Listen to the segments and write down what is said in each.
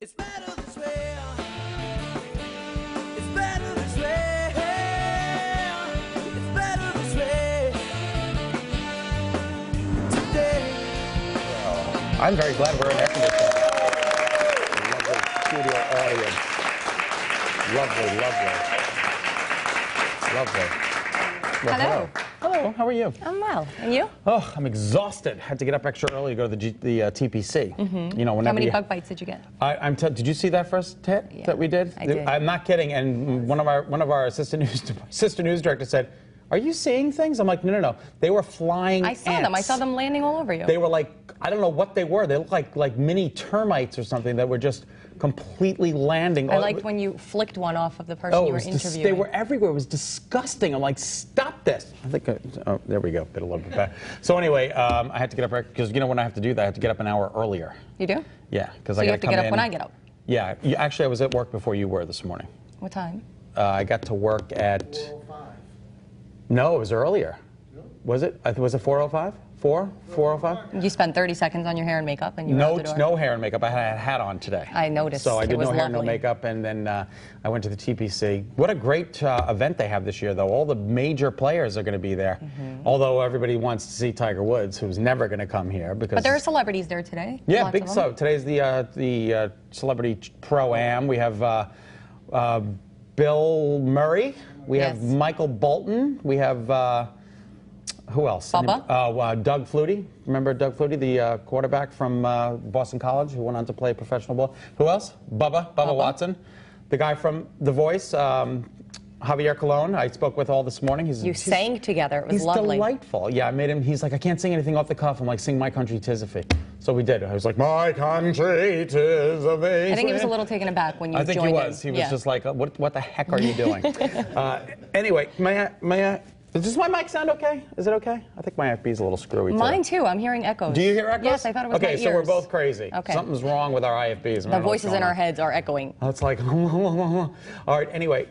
It's better this way. It's better this way. It's better this way. Today. I'm very glad we're in air conditioning. Lovely studio audience. Lovely. Well, Hello. Hello, how are you? I'm well. And you? Oh, I'm exhausted. Had to get up extra early to go to the TPC. Mm-hmm. You know, whenever How many bug bites did you get? Did you see that first hit that we did? I did. I'm not kidding. And one of our assistant news directors said, "Are you seeing things?" I'm like, no. They were flying I saw ants. them. I saw them landing all over you. They were like, I don't know what they were. They looked like mini termites or something that were just completely landing. I liked when you flicked one off of the person you were interviewing. They were everywhere. It was disgusting. I'm like, stop this. I think, oh, there we go. Bit a little bit back. So anyway, I had to get up because you know when I have to do that, I have to get up an hour earlier. You do? Yeah, because So I you got have to to come get up in. when I get up. Yeah, actually, I was at work before you were this morning. What time? I got to work at. 4:05. No, it was earlier. Was it? Was it 4:05? 4:05? You spent 30 seconds on your hair and makeup, and you were out the door. No hair and makeup. I had a hat on today. I noticed. So I did It was no hair, no lovely. makeup, and then I went to the TPC. What a great event they have this year, though. All the major players are going to be there. Mm-hmm. Although everybody wants to see Tiger Woods, who's never going to come here because. But there are celebrities there today. Yeah, Lots big of them. so. Today's the celebrity pro-am. We have Bill Murray. We have Yes. Michael Bolton. We have. Who else? Bubba? Doug Flutie. Remember Doug Flutie, the quarterback from Boston College who went on to play professional ball? Who else? Bubba Watson. The guy from The Voice, Javier Colon, I spoke with all this morning. You sang together. It was lovely. He's delightful. Yeah, I made him, he's like, I can't sing anything off the cuff. I'm like, sing My Country 'Tis of Thee. So we did. I was like, My Country 'Tis of Thee. I think he was a little taken aback when you joined in. I think he was. He was just like, what the heck are you doing? Anyway, may I? Does my mic sound okay? Is it okay? I think my IFB is a little screwy, too. Mine, too. I'm hearing echoes. Do you hear echoes? Yes, I thought it was my Okay, ears. so we're both crazy. Okay. Something's wrong with our IFBs. The voices in our heads are echoing. It's like, all right, anyway,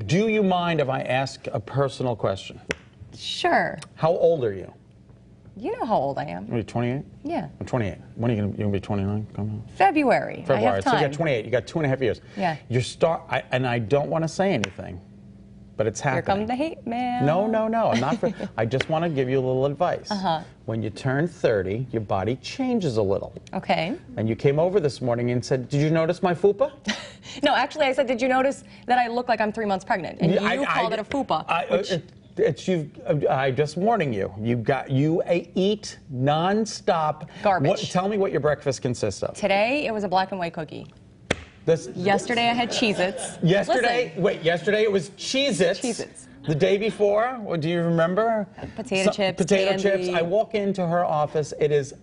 do you mind if I ask a personal question? Sure. How old are you? You know how old I am. Are you 28? Yeah. I'm 28. When are you going to be 29? February. I have time. So you got 28. You got 2.5 years. Yeah. And I don't want to say anything, but it's happening. Here comes the hate mail. No. I'm not. I just want to give you a little advice. When you turn 30, your body changes a little. Okay. And you came over this morning and said, "Did you notice my fupa?" No, actually, I said, did you notice that I look like I'm 3 months pregnant? And you called it a fupa. I'm just warning you. You eat nonstop Garbage. Tell me what your breakfast consists of. Today, it was a black and white cookie. Yesterday, I had Cheez-Its. Yesterday it was Cheez-Its. Cheez-Its. The day before, do you remember? Potato chips, Potato candy. chips. I walk into her office.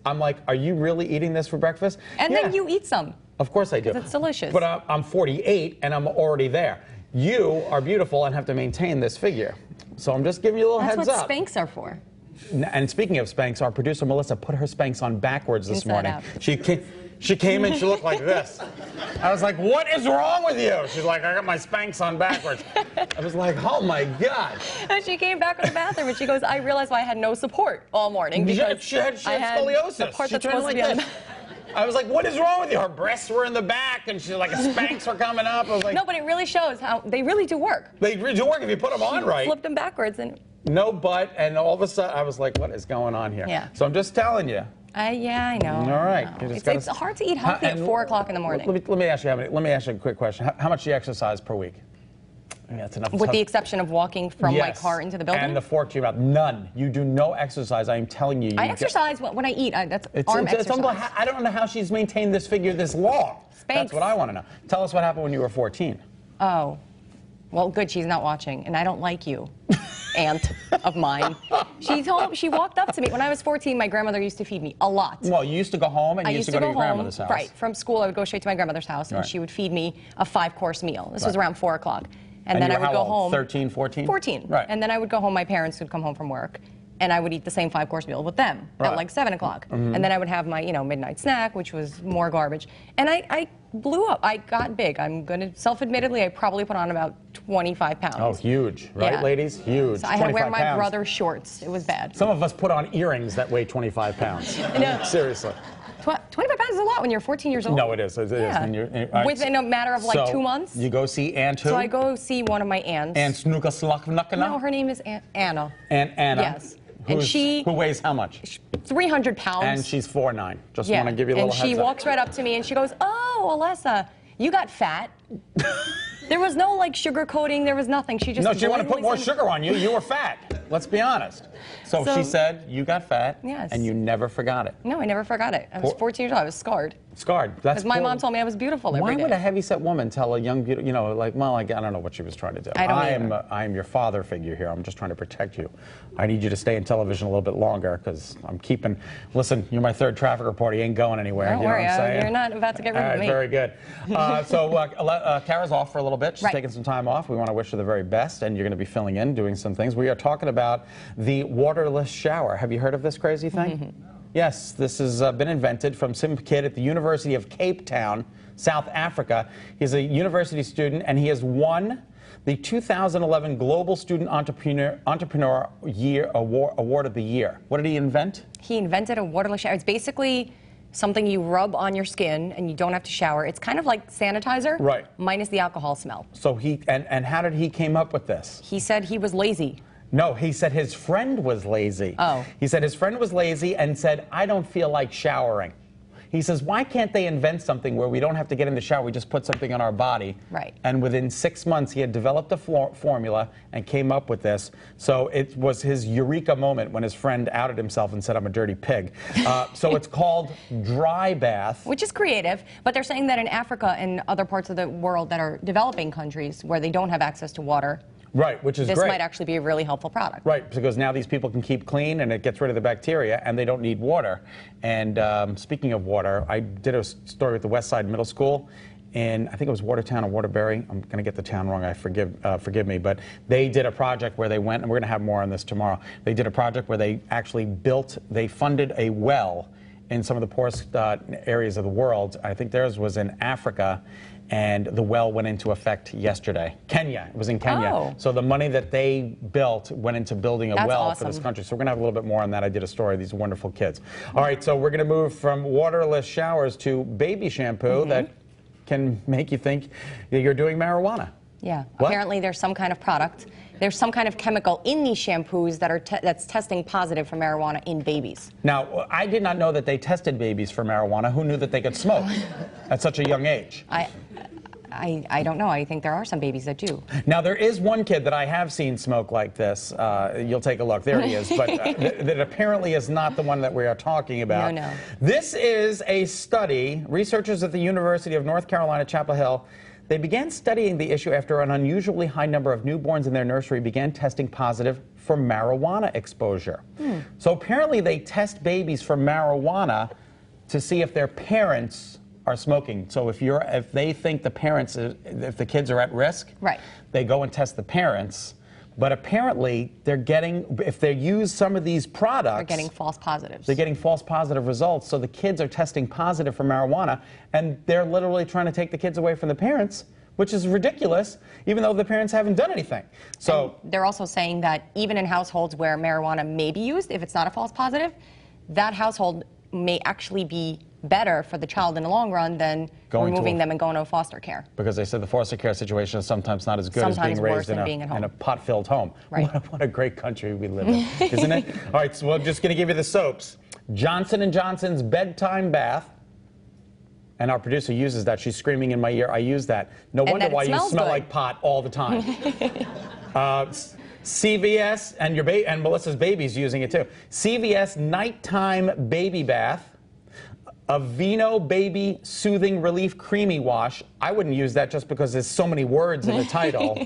I'm like, are you really eating this for breakfast? And then you eat some. Of course I do. Because it's delicious. But I'm 48 and I'm already there. You are beautiful and have to maintain this figure. So I'm just giving you a little heads up. That's what Spanx are for. And speaking of Spanx, our producer Melissa put her Spanx on backwards this Inside morning. out. She came and she looked like this. I was like, what is wrong with you? She's like, I got my Spanx on backwards. I was like, oh my God. And she came back from the bathroom and she goes, I realized why I had no support all morning. Because She had I had scoliosis. the part She that's turned supposed like to be on this. I was like, what is wrong with you? Her breasts were in the back and she's like, Spanx are coming up. I was like, No, but it really shows how they really do work. They do work if you put them on right. Flipped them backwards and No butt, and all of a sudden I was like, what is going on here? Yeah. So I'm just telling you. yeah, I know. All right. I know. It's hard to eat healthy at 4 o'clock in the morning. Let me ask you a quick question. How much do you exercise per week? Yeah, that's enough. With the exception of walking from my car into the building? And the fork to your mouth. None. You do no exercise. I am telling you. I exercise when I eat. That's arm exercise. I don't know how she's maintained this figure this long. Spanx. That's what I want to know. Tell us what happened when you were 14. Oh. Well, good, she's not watching, and I don't like you, aunt of mine. She walked up to me. When I was 14, my grandmother used to feed me a lot. Well, you used to go home and you used to go to your grandmother's house. Right. From school, I would go straight to my grandmother's house, and she would feed me a 5-course meal. This was around 4 o'clock. And then I would go home. 13, 14? 14. Right. And then I would go home. My parents would come home from work, and I would eat the same 5-course meal with them at like 7 o'clock. And then I would have my, midnight snack, which was more garbage. And I blew up. I got big. I'm going to, self-admittedly, I probably put on about 25 pounds. Oh, huge. Right, Yeah. ladies? Huge. So I had to wear my 25 pounds. brother's shorts. It was bad. Some of us put on earrings that weigh 25 pounds. No. Seriously. 25 pounds is a lot when you're 14 years old. No, it is. It is. When you're, Within a matter of like 2 months. You go see Aunt who? So I go see one of my aunts. Aunt Snuka Slaknakana? No, her name is Anna. Aunt Anna. Yes. Who weighs how much? 300 pounds. And she's 4'9". Just want to give you a little heads up. And she walks right up to me and she goes, "Oh, Olessa, you got fat." There was no like sugar coating. There was nothing. She just. No, she wanted to put more sugar on you. You were fat. Let's be honest. So she said you got fat. Yes. And you never forgot it. No, I never forgot it. I was 14 years old. I was scarred. Scarred. That's because my mom told me I was beautiful every day. Why would a heavyset woman tell a young, beautiful, like, well, I don't know what she was trying to do. I am your father figure here. I'm just trying to protect you. I need you to stay in television a little bit longer because I'm keeping. Listen, you're my third traffic reporter. You ain't going anywhere. Don't worry, you're not about to get rid of me. Very good. Kara's off for a little bit. She's taking some time off. We want to wish her the very best, and you're going to be filling in, doing some things. We are talking about the waterless shower. Have you heard of this crazy thing? Yes, this has been invented from some kid at the University of Cape Town, South Africa. He's a university student, and he has won the 2011 Global Student Entrepreneur Year Award of the Year. What did he invent? He invented a waterless shower. It's basically something you rub on your skin, and you don't have to shower. It's kind of like sanitizer, right? Minus the alcohol smell. So and how did he came up with this? He said he was lazy. No, he said his friend was lazy. Oh. He said his friend was lazy and said, I don't feel like showering. He says, why can't they invent something where we don't have to get in the shower, we just put something on our body? Right. And within 6 months, he had developed a formula and came up with this. So it was his eureka moment when his friend outed himself and said, I'm a dirty pig. So it's called dry bath. Which is creative, but they're saying that in Africa and other parts of the world that are developing countries where they don't have access to water, right, which is great. This might actually be a really helpful product. Right, because now these people can keep clean and it gets rid of the bacteria and they don't need water. And speaking of water, I did a story with the West Side Middle School in, I think it was Watertown or Waterbury. I'm going to get the town wrong, forgive me. But they did a project where they went, and we're going to have more on this tomorrow. They did a project where they actually they funded a well in some of the poorest areas of the world. I think theirs was in Africa. And the well went into effect yesterday. Kenya, it was in Kenya. Oh. So the money that they built went into building a well for this country. So we're going to have a little bit more on that. I did a story of these wonderful kids. All right, so we're going to move from waterless showers to baby shampoo that can make you think that you're doing marijuana. Yeah, apparently there's some kind of product. There's some kind of chemical in these shampoos that are that's testing positive for marijuana in babies. Now, I did not know that they tested babies for marijuana. Who knew that they could smoke at such a young age? I don't know. I think there are some babies that do. Now, there is one kid that I have seen smoke like this. You'll take a look. There he is. But that apparently is not the one that we are talking about. No, no. This is a study. Researchers at the University of North Carolina, Chapel Hill, they began studying the issue after an unusually high number of newborns in their nursery began testing positive for marijuana exposure. So apparently they test babies for marijuana to see if their parents are smoking. So if they think if the kids are at risk, right, they go and test the parents. But apparently, if they use some of these products, they're getting false positives. They're getting false positive results. So the kids are testing positive for marijuana, and they're literally trying to take the kids away from the parents, which is ridiculous, even though the parents haven't done anything. So and they're also saying that even in households where marijuana may be used, if it's not a false positive, that household may actually be better for the child in the long run than removing them and going to foster care. Because they said the foster care situation is sometimes not as good as being raised in a pot-filled home. Right. What a great country we live in, isn't it? All right, so we're just going to give you the soaps. Johnson & Johnson's Bedtime Bath. And our producer uses that. She's screaming in my ear, I use that. No wonder why you smell like pot all the time. CVS, and Melissa's baby's using it too. CVS Nighttime Baby Bath. Aveeno Baby Soothing Relief Creamy Wash. I wouldn't use that just because there's so many words in the title.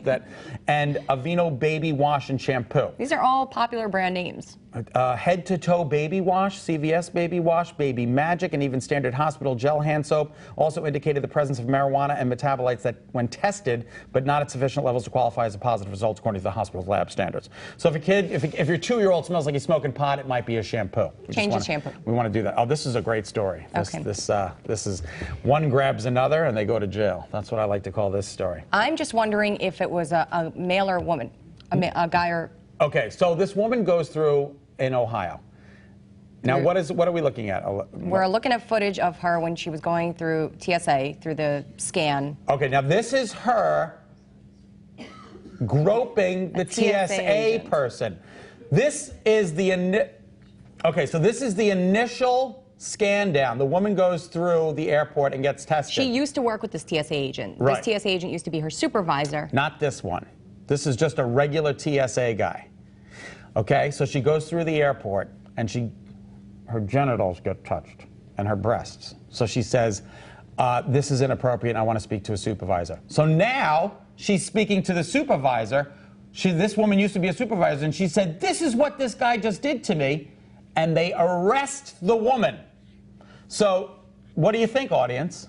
And Aveeno Baby Wash and Shampoo. These are all popular brand names. Head to Toe Baby Wash, CVS Baby Wash, Baby Magic, and even Standard Hospital Gel Hand Soap also indicated the presence of marijuana and metabolites that, when tested, but not at sufficient levels to qualify as a positive result according to the hospital's lab standards. So if your 2-year-old smells like he's smoking pot, it might be a shampoo. Change the shampoo. We want to do that. Oh, this is a great story. This is one grabs another and they go to jail. That's what I like to call this story. I'm just wondering if it was a male or a woman, a guy or... Okay, so this woman goes through in Ohio. Now, what are we looking at? We're looking at footage of her when she was going through TSA, through the scan. Okay, now this is her groping the TSA person. This is the so this is the initial scan down. The woman goes through the airport and gets tested. She used to work with this TSA agent. Right. This TSA agent used to be her supervisor. Not this one. This is just a regular TSA guy. Okay, so she goes through the airport and her genitals get touched and her breasts. So she says, this is inappropriate and I want to speak to a supervisor. So now she's speaking to the supervisor. This woman used to be a supervisor and she said, this is what this guy just did to me. And they arrest the woman. So what do you think, audience?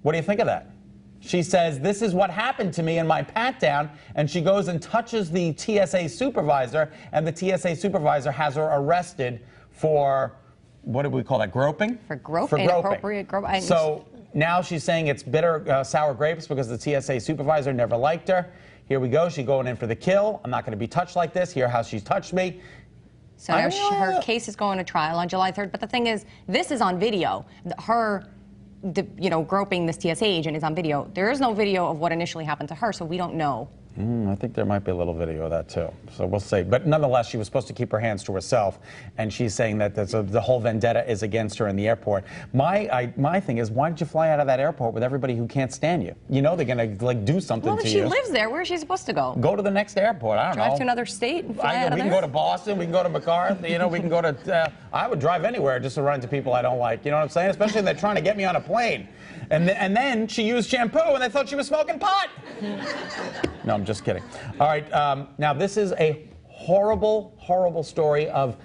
What do you think of that? She says, this is what happened to me in my pat down, and she goes and touches the TSA supervisor, and the TSA supervisor has her arrested for, what did we call that, groping? For groping. Inappropriate groping. So now she's saying it's bitter, sour grapes because the TSA supervisor never liked her. Here we go, she's going in for the kill. I'm not going to be touched like this. Hear how she's touched me. So now her case is going to trial on July 3rd. But the thing is, this is on video. Her, groping this TSA agent is on video. There is no video of what initially happened to her, so we don't know. I think there might be a little video of that too. So we'll see. But nonetheless, she was supposed to keep her hands to herself, and she's saying that the whole vendetta is against her in the airport. My thing is, why did you fly out of that airport with everybody who can't stand you? You know they're gonna do something to you. Well, if she lives there, where is she supposed to go? Go to the next airport. I don't know. Drive to another state and fly out of there? We can go to Boston. We can go to McCarthy. We can go to. I would drive anywhere just to run into people I don't like. You know what I'm saying? Especially if they're trying to get me on a plane. And then she used shampoo, and they thought she was smoking pot. No, I'm just kidding. All right, now this is a horrible, horrible story of,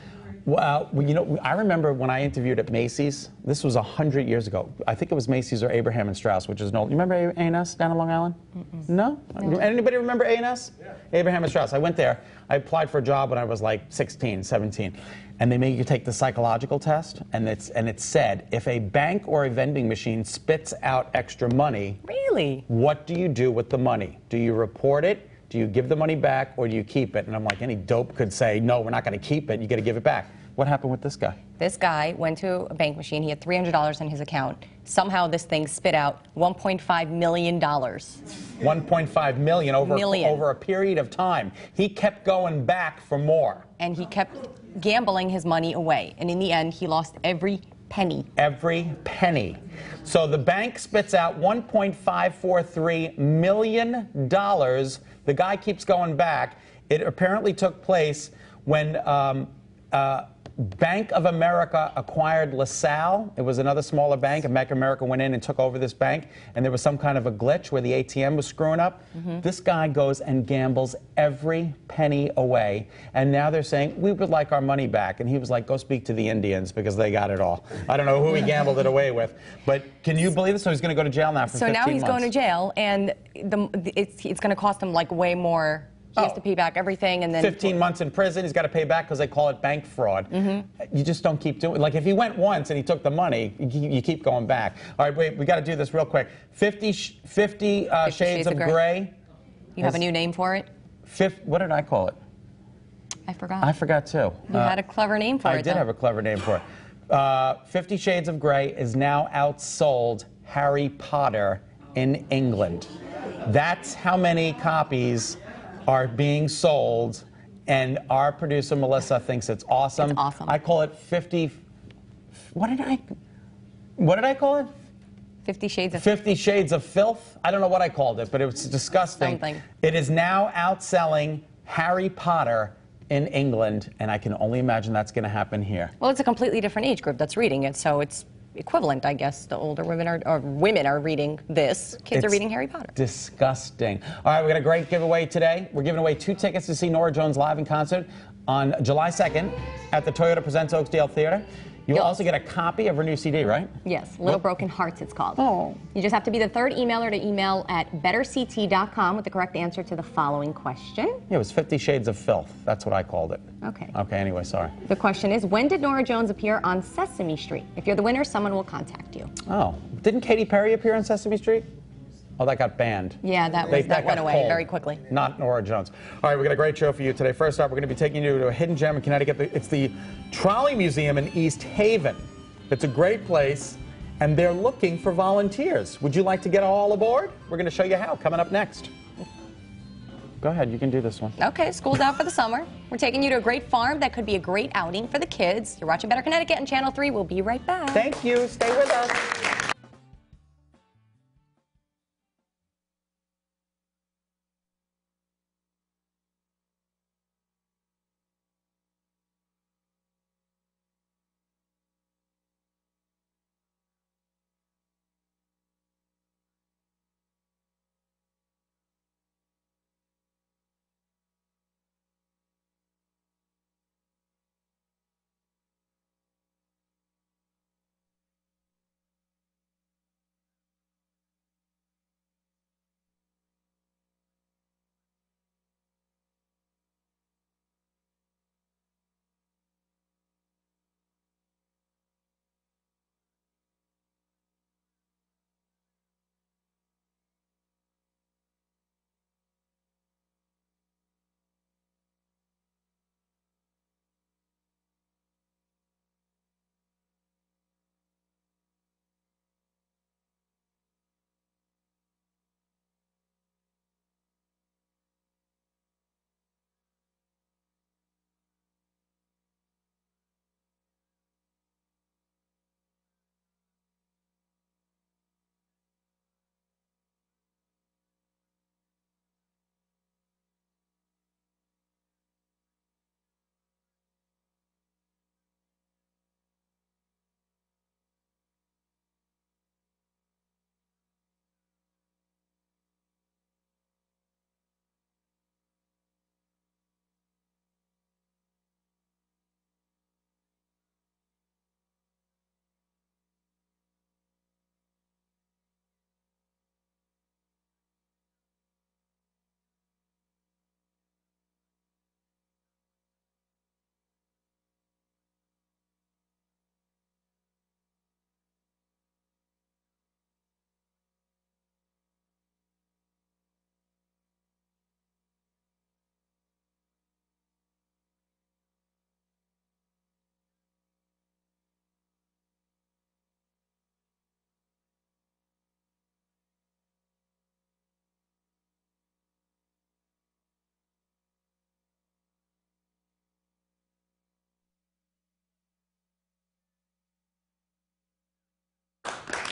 I remember when I interviewed at Macy's, this was 100 years ago. I think it was Macy's or Abraham and Straus, which is an old, you remember A&S down in Long Island? No? Anybody remember A&S? Yeah. Abraham and Straus. I went there. I applied for a job when I was like 16, 17. And they made you take the psychological test, and it said, if a bank or a vending machine spits out extra money, really? What do you do with the money? Do you report it? Do you give the money back, or do you keep it? And I'm like, any dope could say, no, we're not going to keep it. You got to give it back. What happened with this guy? This guy went to a bank machine. He had $300 in his account. Somehow this thing spit out $1.5 million. $1.5 million over a period of time. He kept going back for more. And he kept gambling his money away. And in the end, he lost every penny. Every penny. So the bank spits out $1.543 million. The guy keeps going back. It apparently took place when Bank of America acquired LaSalle. It was another smaller bank, and Bank of America went in and took over this bank, and there was some kind of a glitch where the ATM was screwing up. This guy goes and gambles every penny away, and now they're saying, we would like our money back. And he was like, go speak to the Indians because they got it all. I don't know who he gambled it away with, but can you believe this? So he's going to go to jail now for 15 months. So now he's going to jail, and it's going to cost him like way more. He has to pay back everything, and then 15 months in prison. He's got to pay back because they call it bank fraud. You just don't keep doing it. Like if he went once and he took the money, you keep going back. All right, wait, we got to do this real quick. 50 Shades of Grey. You have a new name for it? What did I call it? I forgot. I forgot too. You had a clever name for it. I did have a clever name for it. 50 Shades of Grey is now outsold Harry Potter in England. That's how many copies are being sold, and our producer Melissa thinks it's awesome. It's awesome. I call it 50. What did I call it? 50 Shades of 50 Shades of Filth. I don't know what I called it, but it was disgusting. Something. It is now outselling Harry Potter in England, and I can only imagine that's going to happen here. Well, it's a completely different age group that's reading it, so it's equivalent, I guess. The older women are reading this. Kids are reading Harry Potter. Disgusting. All right, we got a great giveaway today. We're giving away 2 tickets to see Norah Jones live in concert on July 2nd at the Toyota Presents Oakdale Theater. You'll also get a copy of her new CD, right? Yes, Little Broken Hearts it's called. Oh. You just have to be the 3rd emailer to email at betterct.com with the correct answer to the following question. Yeah, it was 50 Shades of Filth. That's what I called it. Okay. Okay, anyway, sorry. The question is, when did Norah Jones appear on Sesame Street? If you're the winner, someone will contact you. Oh, didn't Katy Perry appear on Sesame Street? Oh, that got banned. Yeah, that That went got away pulled. very quickly. Not Nora Jones. All right, we got a great show for you today. First up, we're going to be taking you to a hidden gem in Connecticut. It's the Trolley Museum in East Haven. It's a great place, and they're looking for volunteers. Would you like to get all aboard? We're going to show you how, coming up next. Go ahead, you can do this one. Okay, school's out for the summer. We're taking you to a great farm that could be a great outing for the kids. You're watching Better Connecticut and Channel 3. We'll be right back. Thank you. Stay with us.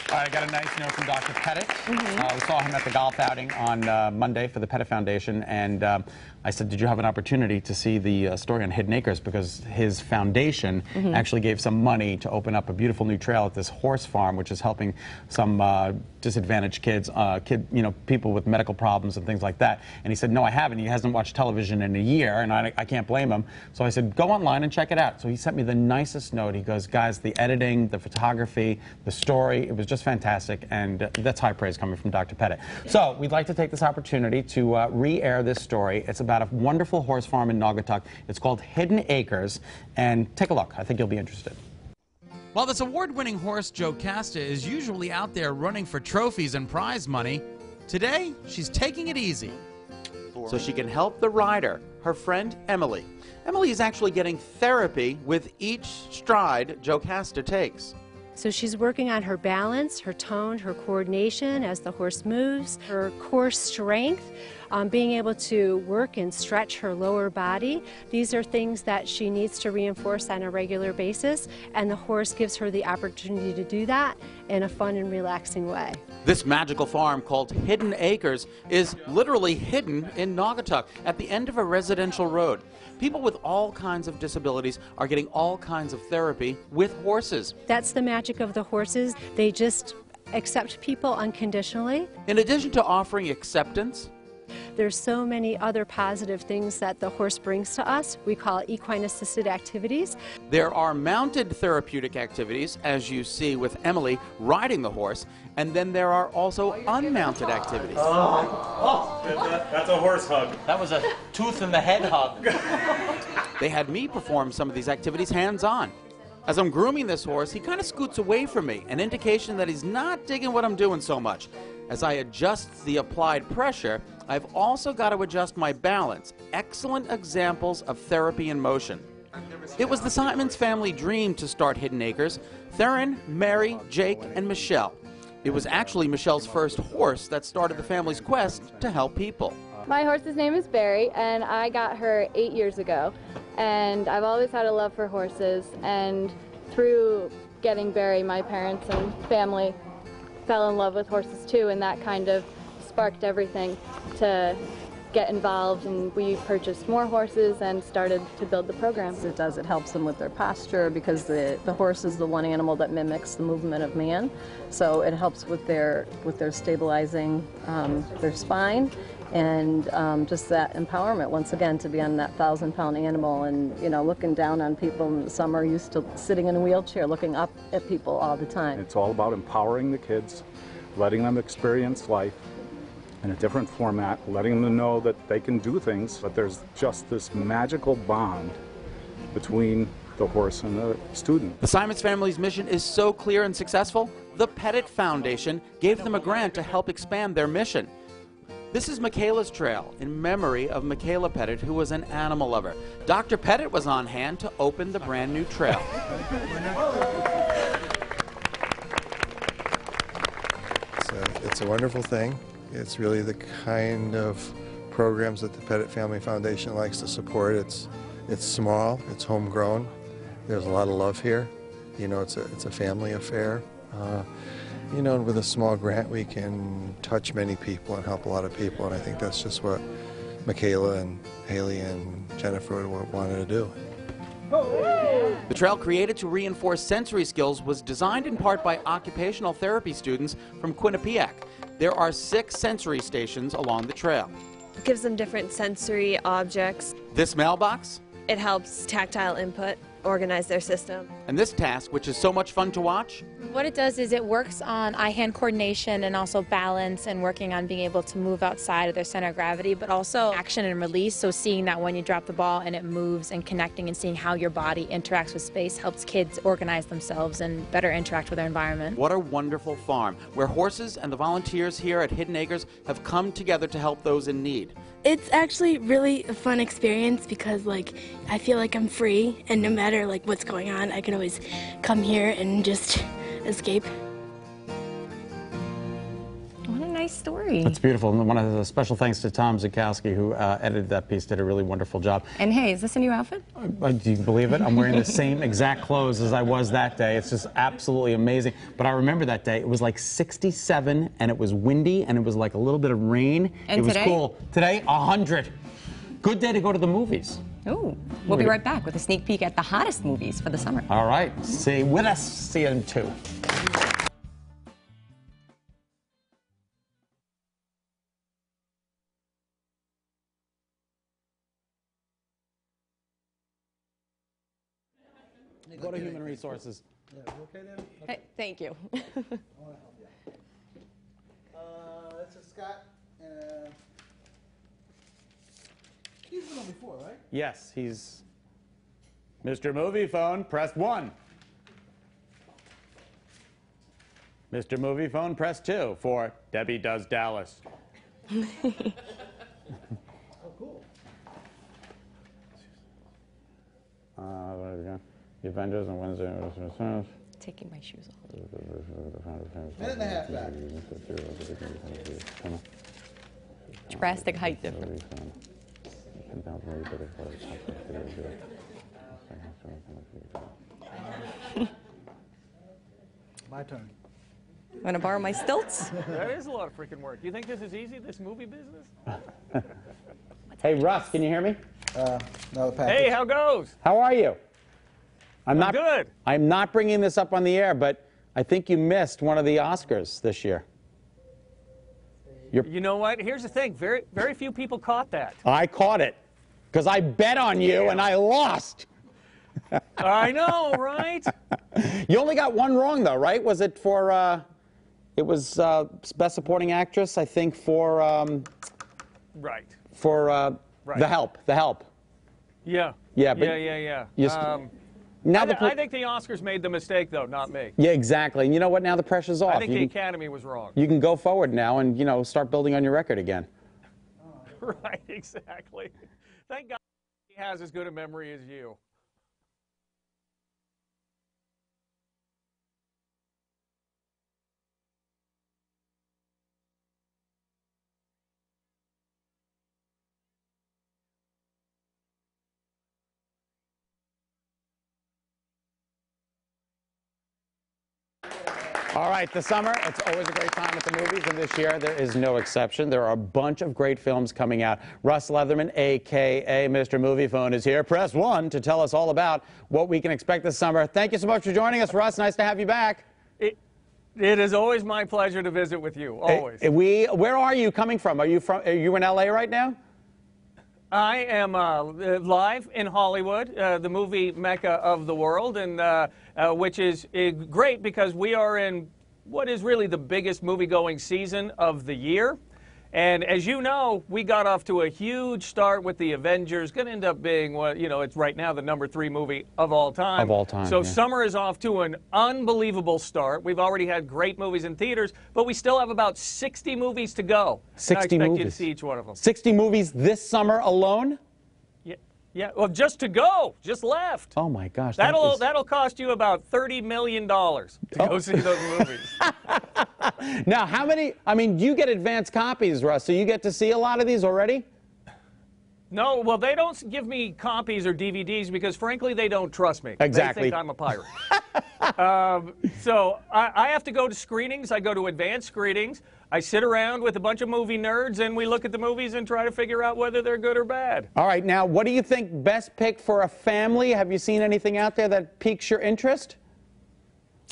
All right, I got a nice note from Dr. Pettit. We saw him at the golf outing on Monday for the Pettit Foundation, and I said, did you have an opportunity to see the story on Hidden Acres? Because his foundation actually gave some money to open up a beautiful new trail at this horse farm, which is helping some disadvantaged kids, people with medical problems and things like that. And he said, no, I haven't. He hasn't watched television in a year, and I can't blame him. So I said, go online and check it out. So he sent me the nicest note. He goes, guys, the editing, the photography, the story, it was just fantastic, and that's high praise coming from Dr. Pettit. So we'd like to take this opportunity to re-air this story. It's about a wonderful horse farm in Naugatuck. It's called Hidden Acres, and take a look. I think you'll be interested. While this award-winning horse, Jocasta, is usually out there running for trophies and prize money, today she's taking it easy. So she can help the rider, her friend Emily. Emily is actually getting therapy with each stride Jocasta takes. So she's working on her balance, her tone, her coordination as the horse moves, her core strength, being able to work and stretch her lower body. These are things that she needs to reinforce on a regular basis, and the horse gives her the opportunity to do that in a fun and relaxing way. This magical farm called Hidden Acres is literally hidden in Naugatuck at the end of a residential road. People with all kinds of disabilities are getting all kinds of therapy with horses. That's the magic of the horses. They just accept people unconditionally. In addition to offering acceptance, there's so many other positive things that the horse brings to us. We call it equine-assisted activities. there are mounted therapeutic activities, as you see with Emily riding the horse, and then there are also unmounted activities. That's a horse hug. That was a tooth in the head hug. They had me perform some of these activities hands-on. As I'm grooming this horse, he kind of scoots away from me, an indication that he's not digging what I'm doing so much. As I adjust the applied pressure, I've also got to adjust my balance. Excellent examples of therapy in motion. It was the Simons family dream to start Hidden Acres. Theron, Mary, Jake, and Michelle. It was actually Michelle's first horse that started the family's quest to help people. My horse's name is Barry, and I got her 8 years ago. And I've always had a love for horses, and through getting Barry, my parents and family fell in love with horses too, and that kind of sparked everything to get involved, and we purchased more horses and started to build the program. It helps them with their posture, because the horse is the one animal that mimics the movement of man, so it helps with their stabilizing their spine, and just that empowerment once again to be on that 1,000-pound animal, and looking down on people. Some are used to sitting in a wheelchair looking up at people all the time. It's all about empowering the kids, letting them experience life in a different format, letting them know that they can do things, but there's just this magical bond between the horse and the student. The Simons family's mission is so clear and successful, the Pettit Foundation gave them a grant to help expand their mission. This is Michaela's trail in memory of Michaela Pettit, who was an animal lover. Dr. Pettit was on hand to open the brand new trail. It's a wonderful thing. It's really the kind of programs that the Pettit Family Foundation likes to support. It's small, it's homegrown. There's a lot of love here. It's a family affair. And with a small grant, we can touch many people and help a lot of people, and I think that's just what Michaela and Haley and Jennifer wanted to do. The trail, created to reinforce sensory skills, was designed in part by occupational therapy students from Quinnipiac. There are 6 sensory stations along the trail. It gives them different sensory objects. This mailbox? It helps tactile input organize their system. And this task, which is so much fun to watch? What it does is it works on eye-hand coordination and also balance and working on being able to move outside of their center of gravity, but also action and release. So seeing that when you drop the ball and it moves, and connecting and seeing how your body interacts with space helps kids organize themselves and better interact with their environment. What a wonderful farm, where horses and the volunteers here at Hidden Acres have come together to help those in need. It's actually really a fun experience because I feel like I'm free, and no matter what's going on, I can always come here and just escape. What a nice story. It's beautiful. And one of the special thanks to Tom Zukowski, who edited that piece, did a really wonderful job. And hey, is this a new outfit? Do you believe it? I'm wearing the same exact clothes as I was that day. It's just absolutely amazing. But I remember that day. It was 67, and it was windy, and it was a little bit of rain. And it was today? cool. Today, 100. Good day to go to the movies. Ooh, we'll be right back with a sneak peek at the hottest movies for the summer. All right. See you with us. See you in 2. Go to Human Resources. Yeah, you okay there? Hey, thank you. I want to help you. This is Scott. He's been on before, right? Yes, he's Mr. Movie Phone, press 1. Mr. Movie Phone, press 2 for Debbie Does Dallas. Oh, cool. What have we got? The Avengers on Wednesday. Taking my shoes off. Minute and a half back. Drastic height difference. My turn. Want to borrow my stilts? That is a lot of freaking work. You think this is easy, this movie business? Hey, Russ, can you hear me? No, package. Hey, how goes? How are you? I'm not good. I'm not bringing this up on the air, but I think you missed one of the Oscars this year. You know what? Here's the thing. Very, very few people caught that. I caught it because I bet on you and I lost. I know, right? You only got one wrong, though, right? Was it for? It was Best Supporting Actress, I think, for. Right. For right. The Help. The Help. Yeah. Yeah. But yeah. You Now I think the Oscars made the mistake, though, not me. Yeah, exactly. And you know what? Now the pressure's off. I think the Academy was wrong. You can go forward now and, start building on your record again. Right, exactly. Thank God he has as good a memory as you. All right, the summer, it's always a great time at the movies, and this year there is no exception. There are a bunch of great films coming out. Russ Leatherman, a.k.a. Mr. Movie Phone, is here. Press 1 to tell us all about what we can expect this summer. Thank you so much for joining us, Russ. Nice to have you back. It is always my pleasure to visit with you, always. Where are you coming from? Are you in L.A. right now? I am live in Hollywood, the movie mecca of the world, and which is great because we are in what is really the biggest movie-going season of the year. And as you know, we got off to a huge start with The Avengers. Going to end up being, it's right now the #3 movie of all time. Of all time, So yeah. summer is off to an unbelievable start. We've already had great movies in theaters, but we still have about 60 movies to go. 60 and I expect movies. you to see each one of them. 60 movies this summer alone? Yeah, well, just to go, just left. Oh my gosh. That'll cost you about $30 million to go see those movies. Now, how many, you get advance copies, Russ, so you get to see a lot of these already? No, well, they don't give me copies or DVDs because, frankly, they don't trust me. Exactly. They think I'm a pirate. So I have to go to screenings. I go to advanced screenings. I sit around with a bunch of movie nerds, and we look at the movies and try to figure out whether they're good or bad. All right, now, what do you think best pick for a family? Have you seen anything out there that piques your interest?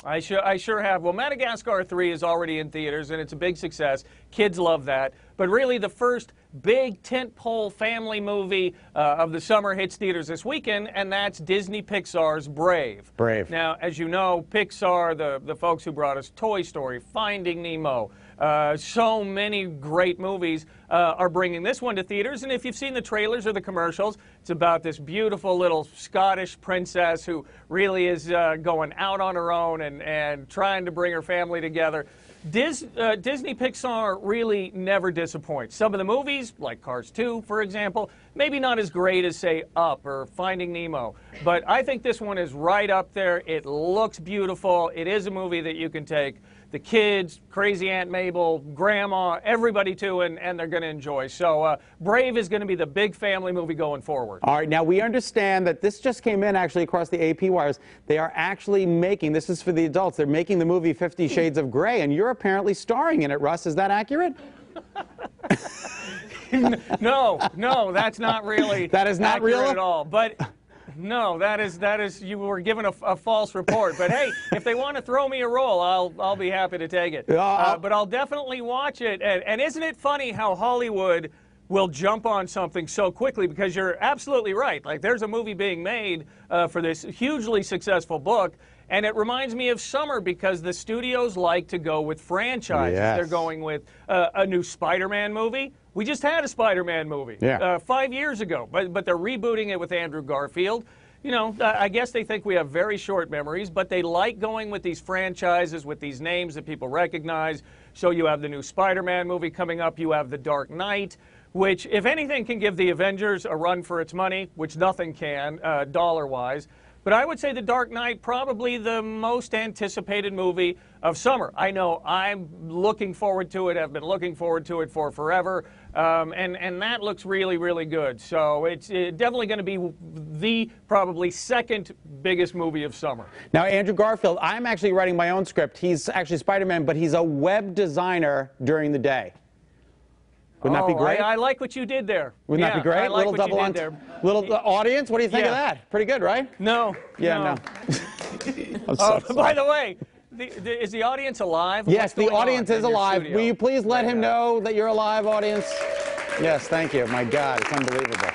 I sure have. Well, Madagascar 3 is already in theaters, and it's a big success. Kids love that. But really, the first big tentpole family movie of the summer hits theaters this weekend, and that's Disney Pixar's Brave. Brave. Now, as you know, Pixar, the folks who brought us Toy Story, Finding Nemo, so many great movies are bringing this one to theaters. And if you've seen the trailers or the commercials, it's about this beautiful little Scottish princess who really is going out on her own and trying to bring her family together. Disney Pixar really never disappoints. Some of the movies, like Cars 2, for example, maybe not as great as, say, Up or Finding Nemo. But I think this one is right up there. It looks beautiful. It is a movie that you can take the kids, crazy Aunt Mabel, Grandma, everybody to, and they're going to enjoy. So Brave is going to be the big family movie going forward. All right, now we understand that this just came in actually across the AP wires. They are actually making, this is for the adults, they're making the movie 50 Shades of Grey, and you're apparently starring in it, Russ. Is that accurate? No, that's not really That is not accurate real at all. But no, that is you were given a false report. But hey, if they want to throw me a role, I'll be happy to take it. But I'll definitely watch it. And isn't it funny how Hollywood will jump on something so quickly? Because you're absolutely right. Like, there's a movie being made for this hugely successful book. And it reminds me of summer because the studios like to go with franchises. Yes. They're going with a new Spider-Man movie. We just had a Spider-Man movie 5 years ago, but they're rebooting it with Andrew Garfield. You know, I guess they think we have very short memories, but they like going with these franchises, with these names that people recognize. So you have the new Spider-Man movie coming up. You have The Dark Knight, which, if anything, can give the Avengers a run for its money, which nothing can, dollar-wise. But I would say The Dark Knight, probably the most anticipated movie of summer. I know I'm looking forward to it. I've been looking forward to it for forever. And that looks really, really good. So it's definitely going to be the probably second biggest movie of summer. Now, Andrew Garfield, I'm actually writing my own script. He's actually Spider-Man, but he's a web designer during the day. Wouldn't that be great? I like what you did there. Wouldn't that be great? I like Little what double you on did there. Little audience. What do you think of that? Pretty good, right? No. Yeah, no. By the way, is the audience alive? Yes, What's the going audience on is in your alive. studio? Will you please let him know that you're alive, audience? Yes, thank you. My God, it's unbelievable.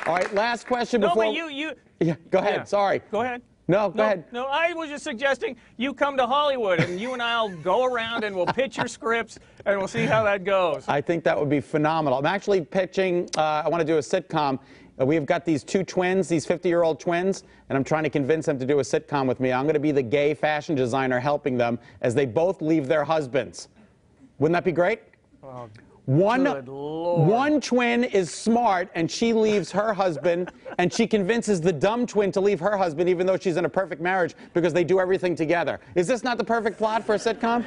All right, last question before. No, but you. Yeah, go ahead. Yeah. Sorry. Go ahead. No, go ahead. No, I was just suggesting you come to Hollywood and you and I'll go around and we'll pitch your scripts and we'll see how that goes. I think that would be phenomenal. I'm actually pitching, I want to do a sitcom We've got these two twins, these 50-year-old twins, and I'm trying to convince them to do a sitcom with me. I'm going to be the gay fashion designer helping them as they both leave their husbands. Wouldn't that be great? Oh, one twin is smart, and she leaves her husband, and she convinces the dumb twin to leave her husband, even though she's in a perfect marriage, because they do everything together. Is this not the perfect plot for a sitcom?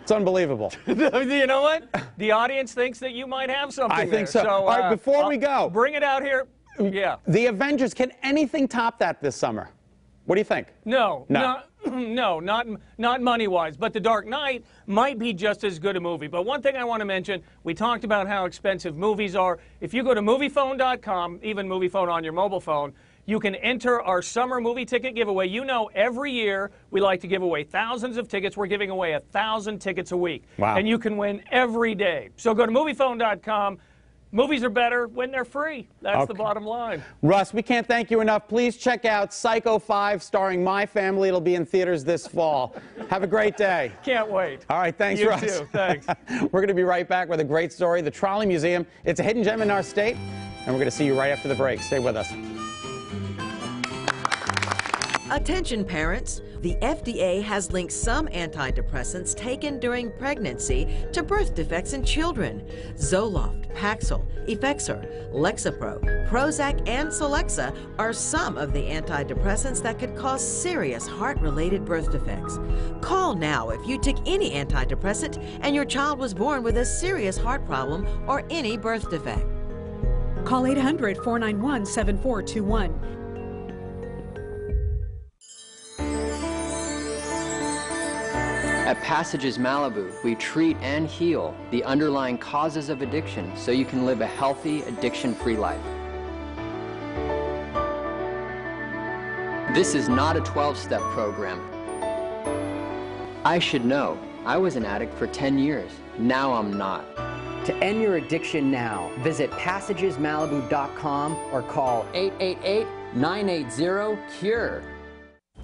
It's unbelievable. You know what? The audience thinks that you might have something I think there. so. All right, before we go. Bring it out here. Yeah. The Avengers, can anything top that this summer? What do you think? No. Not money-wise, but The Dark Knight might be just as good a movie. But one thing I want to mention, we talked about how expensive movies are. If you go to MoviePhone.com, even MoviePhone on your mobile phone, you can enter our summer movie ticket giveaway. You know, every year we like to give away thousands of tickets. We're giving away 1,000 tickets a week. Wow. And you can win every day. So go to MoviePhone.com. Movies are better when they're free. That's the bottom line. Russ, we can't thank you enough. Please check out Psycho 5 starring my family. It'll be in theaters this fall. Have a great day. Can't wait. All right, thanks, you Russ. You too, thanks. We're going to be right back with a great story. The Trolley Museum. It's a hidden gem in our state, and we're going to see you right after the break. Stay with us. Attention parents, the FDA has linked some antidepressants taken during pregnancy to birth defects in children. Zoloft, Paxil, Effexor, Lexapro, Prozac, and Celexa are some of the antidepressants that could cause serious heart-related birth defects. Call now if you took any antidepressant and your child was born with a serious heart problem or any birth defect. Call 800-491-7421. At Passages Malibu, we treat and heal the underlying causes of addiction so you can live a healthy, addiction-free life. This is not a 12-step program. I should know. I was an addict for 10 years. Now I'm not. To end your addiction now, visit PassagesMalibu.com or call 888-980-CURE.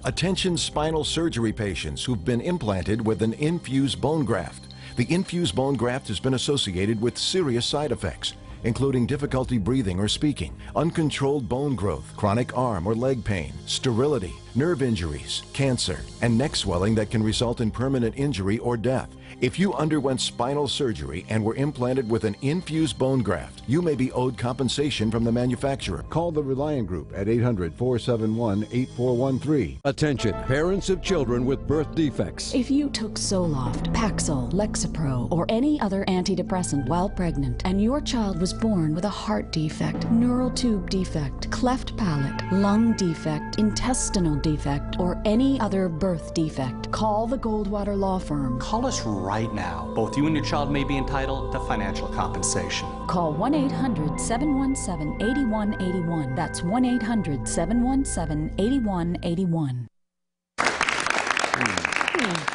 Attention spinal surgery patients who've been implanted with an infused bone graft. The infused bone graft has been associated with serious side effects, including difficulty breathing or speaking, uncontrolled bone growth, chronic arm or leg pain, sterility, nerve injuries, cancer, and neck swelling that can result in permanent injury or death. If you underwent spinal surgery and were implanted with an infused bone graft, you may be owed compensation from the manufacturer. Call the Reliant Group at 800-471-8413. Attention, parents of children with birth defects. If you took Zoloft, Paxil, Lexapro, or any other antidepressant while pregnant, and your child was born with a heart defect, neural tube defect, cleft palate, lung defect, intestinal defect, or any other birth defect, call the Goldwater Law Firm. Call us right now. Both you and your child may be entitled to financial compensation. Call 1-800-717-8181. That's 1-800-717-8181.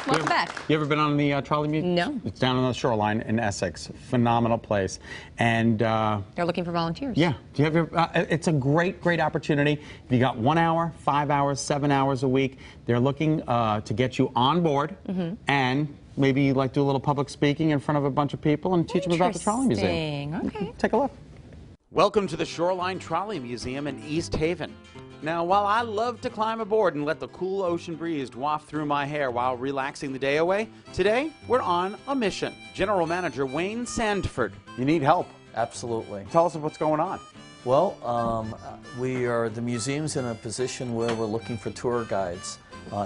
Welcome back. You ever been on the trolley meet? No. It's down on the shoreline in Essex. Phenomenal place. And they're looking for volunteers. Yeah. Do you have it's a great, great opportunity. If you got 1 hour, 5 hours, 7 hours a week, they're looking to get you on board and maybe like do a little public speaking in front of a bunch of people and teach them about the Trolley Museum. Okay. Take a look. Welcome to the Shoreline Trolley Museum in East Haven. Now, while I love to climb aboard and let the cool ocean breeze waft through my hair while relaxing the day away, today we're on a mission. General Manager Wayne Sandford. You need help. Absolutely. Tell us what's going on. Well, the museum's in a position where we're looking for tour guides.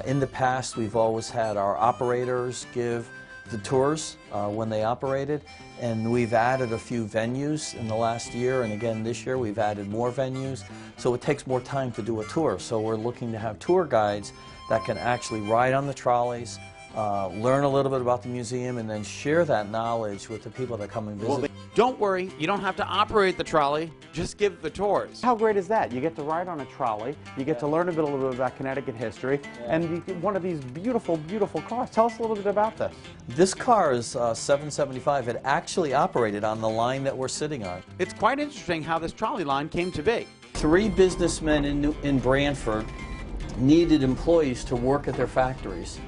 In the past, we've always had our operators give the tours when they operated, and we've added a few venues in the last year, and again this year we've added more venues, so it takes more time to do a tour. So we're looking to have tour guides that can actually ride on the trolleys, learn a little bit about the museum, and then share that knowledge with the people that come and visit. Well, don't worry, you don't have to operate the trolley, just give the tours. How great is that? You get to ride on a trolley, you get to learn a little bit about Connecticut history, and you get one of these beautiful, beautiful cars. Tell us a little bit about this. This car is 775. It actually operated on the line that we're sitting on. It's quite interesting how this trolley line came to be. 3 businessmen in Branford needed employees to work at their factories.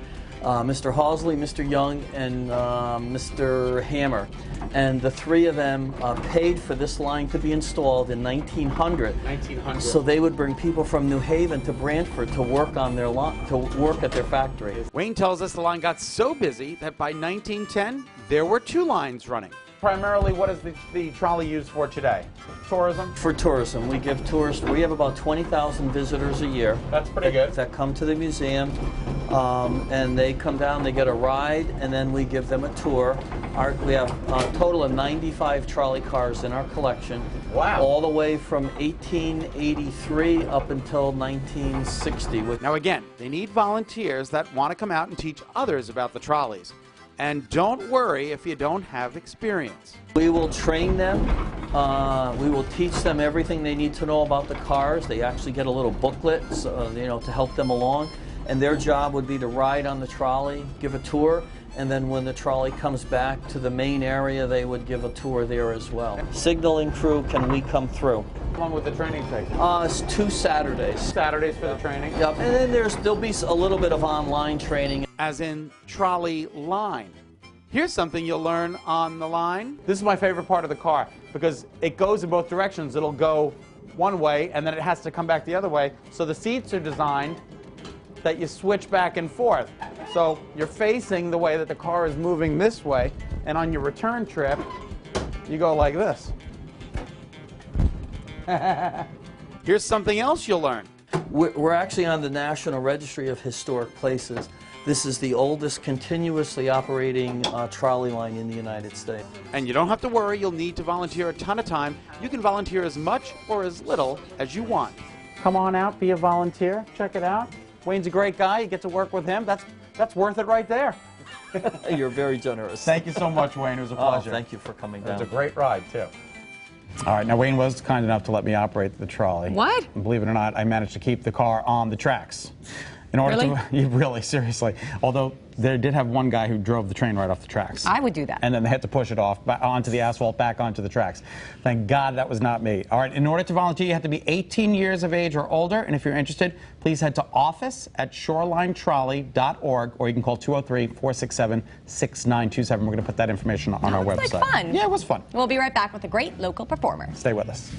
Mr. Halsley, Mr. Young, and Mr. Hammer. And the three of them paid for this line to be installed in 1900. 1900. So they would bring people from New Haven to Brantford to work on their to work at their factory. Wayne tells us the line got so busy that by 1910, there were 2 lines running. Primarily, what is the trolley used for today? Tourism? For tourism. We give tours. We have about 20,000 visitors a year. That's pretty good. That come to the museum, and they come down, they get a ride, and then we give them a tour. We have a total of 95 trolley cars in our collection. Wow. All the way from 1883 up until 1960. Now again, they need volunteers that want to come out and teach others about the trolleys. And don't worry if you don't have experience. We will train them. We will teach them everything they need to know about the cars. They actually get a little booklet, to help them along. And their job would be to ride on the trolley, give a tour, and then when the trolley comes back to the main area, they would give a tour there as well. Signaling crew, can we come through? How long would the training take? It's 2 Saturdays. Saturdays for the training? Yep, and then there'll be a little bit of online training. As in trolley line. Here's something you'll learn on the line. This is my favorite part of the car because it goes in both directions. It'll go one way and then it has to come back the other way. So the seats are designed that you switch back and forth. So you're facing the way that the car is moving this way, and on your return trip, you go like this. Here's something else you'll learn. We're actually on the National Registry of Historic Places. This is the oldest continuously operating trolley line in the United States. And you don't have to worry, you'll need to volunteer a ton of time. You can volunteer as much or as little as you want. Come on out, be a volunteer, check it out. Wayne's a great guy, you get to work with him. That's worth it right there. You're very generous. Thank you so much, Wayne. It was a pleasure. Thank you for coming down. It was a great ride, too. All right, now Wayne was kind enough to let me operate the trolley. What? And believe it or not, I managed to keep the car on the tracks. In order Really? really, seriously. Although they did have one guy who drove the train right off the tracks. I would do that. And then they had to push it off onto the asphalt, back onto the tracks. Thank God that was not me. All right, in order to volunteer, you have to be 18 years of age or older. And if you're interested, please head to office@shorelinetrolley.org, or you can call 203-467-6927. We're going to put that information on our website. It's like fun. Yeah, it was fun. We'll be right back with a great local performer. Stay with us.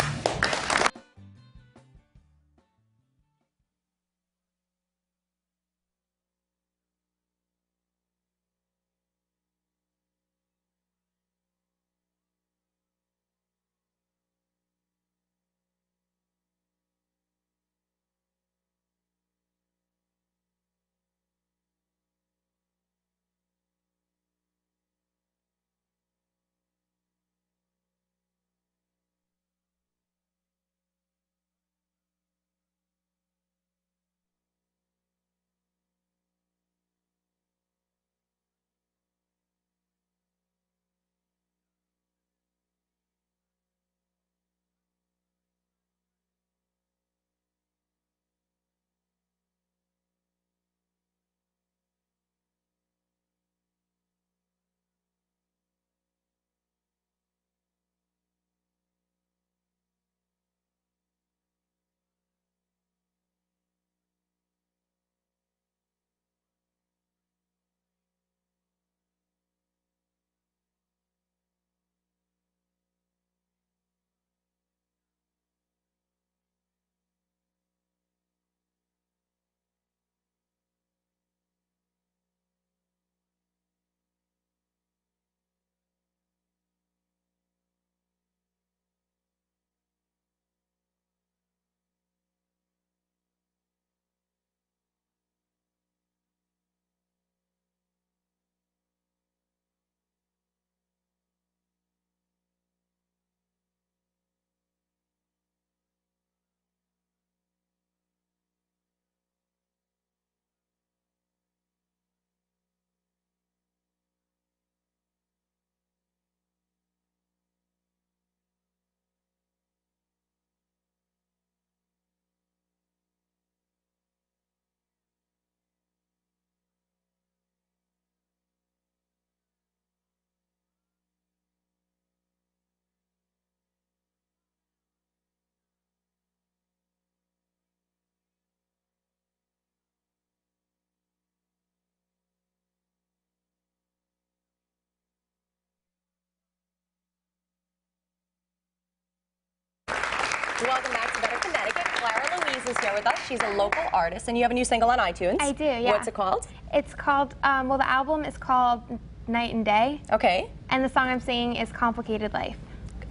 Welcome back to Better Connecticut. Clara Louise is here with us. She's a local artist, and you have a new single on iTunes. I do, yeah. What's it called? It's called, well, the album is called Night and Day. Okay. And the song I'm singing is Complicated Life.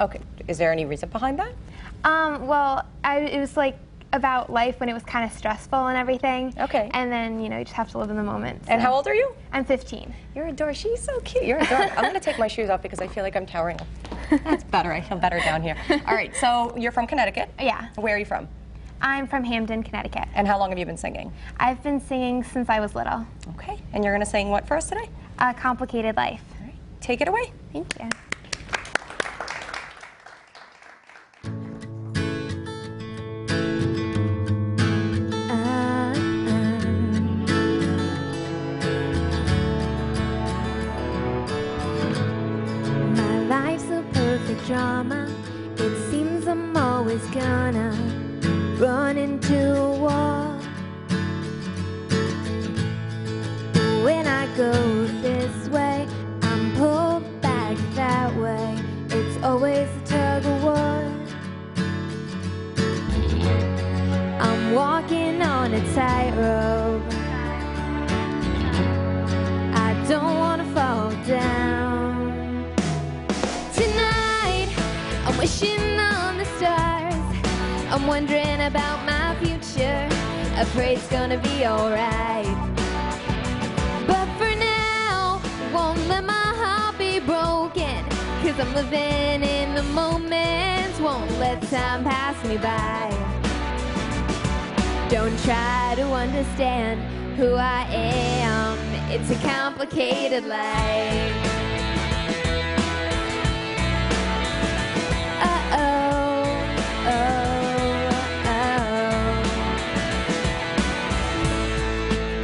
Okay. Is there any reason behind that? Well, it was like about life when it was kind of stressful and everything. Okay. And then, you know, you just have to live in the moment. And how old are you? I'm 15. You're adorable. She's so cute. You're adorable. I'm going to take my shoes off because I feel like I'm towering up. That's better. I feel better down here. All right, so you're from Connecticut? Yeah. Where are you from? I'm from Hamden, Connecticut. And how long have you been singing? I've been singing since I was little. Okay. And you're going to sing what for us today? Complicated Life. All right. Take it away. Thank you. Drama, it seems I'm always gonna run into a wall. When I go this way, I'm pulled back that way. It's always a tug of war. I'm walking on a tightrope. I don't wanna fall down. I'm wishing on the stars. I'm wondering about my future. I pray it's gonna be alright. But for now, won't let my heart be broken. 'Cause I'm living in the moment. Won't let time pass me by. Don't try to understand who I am. It's a complicated life.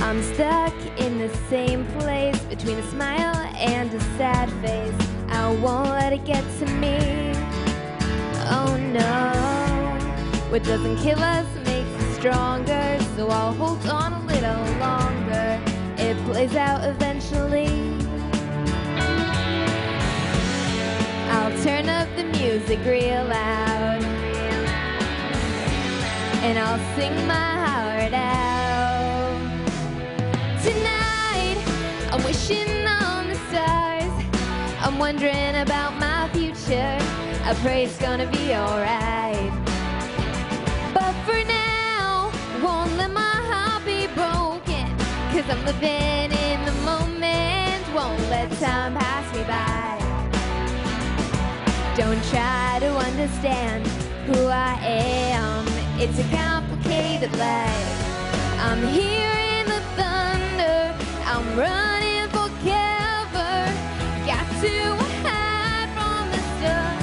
I'm stuck in the same place between a smile and a sad face. I won't let it get to me. Oh no. What doesn't kill us makes us stronger. So I'll hold on a little longer. It plays out eventually. I'll turn up the music real loud. And I'll sing my heart out. Tonight, I'm wishing on the stars. I'm wondering about my future. I pray it's gonna be alright. But for now, won't let my heart be broken. 'Cause I'm living in the moment. Won't let time pass me by. Don't try to understand who I am. It's a complicated life. I'm hearing the thunder. I'm running for cover. Got to hide from the storm.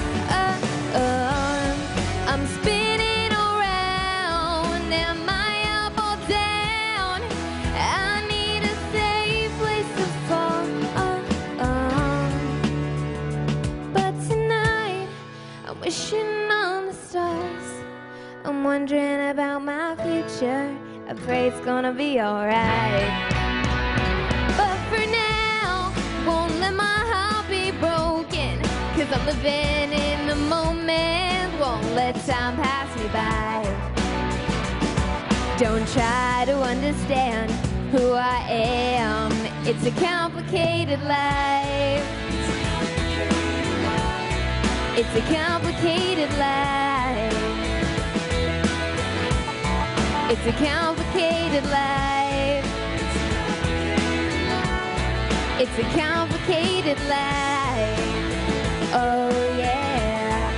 I'm spinning around and my elbow down. I need a safe place to fall. But tonight, I'm wishing on the stars. I'm wondering about my future. I pray it's gonna be alright. But for now, won't let my heart be broken. 'Cause I'm living in the moment. Won't let time pass me by. Don't try to understand who I am. It's a complicated life. It's a complicated life. It's a complicated life. It's a complicated life. Oh yeah.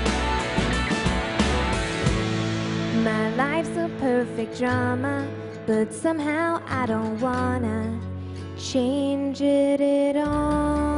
My life's a perfect drama, but somehow I don't wanna change it at all.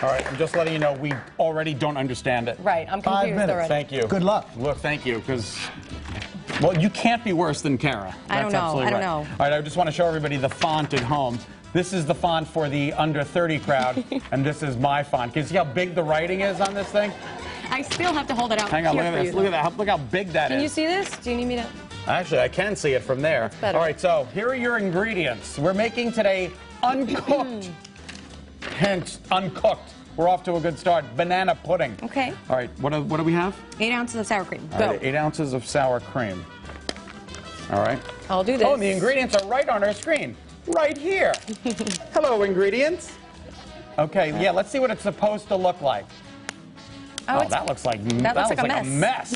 All right, I'm just letting you know we already don't understand it. Right, I'm 5 confused minutes. already. Thank you. Good luck. Look, thank you, because, well, you can't be worse than Kara. I don't know. Absolutely I don't right. know. All right, I just want to show everybody the font at home. This is the font for the under 30 crowd, and this is my font. Can you see how big the writing is on this thing? I still have to hold it out. Hang on, here look for at you, this. Look at that. Look how big that Can is. you see this? Do you need me to? Actually, I can see it from there. better. All right, so here are your ingredients. We're making today uncooked, hence uncooked. We're off to a good start. Banana pudding. Okay. All right, what do we have? 8 ounces of sour cream. All Go. right, 8 ounces of sour cream. All right. I'll do this. Oh, and the ingredients are right on our screen. Right here. Hello, ingredients. Okay, yeah, let's see what it's supposed to look like. Oh, that looks like a mess.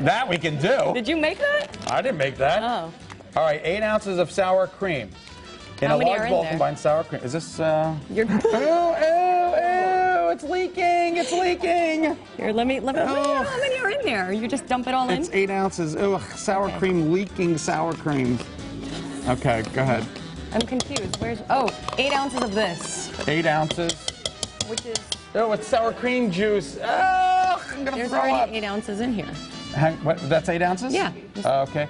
That we can do. Did you make that? I didn't make that. Oh. All right, 8 ounces of sour cream. In How a many are large in bowl, there? combined sour cream. Is this, You're... Ew, it's leaking, it's leaking. Here, let me Oh. how many are in there? You just dump it all in? It's 8 ounces. Ugh, sour cream, leaking sour cream. Okay, go ahead. I'm confused. Where's... Oh, 8 ounces of this. 8 ounces. Which is... Oh, it's sour cream juice. Oh, I'm gonna There's throw already up. 8 ounces in here. What, that's 8 ounces? Yeah. Okay.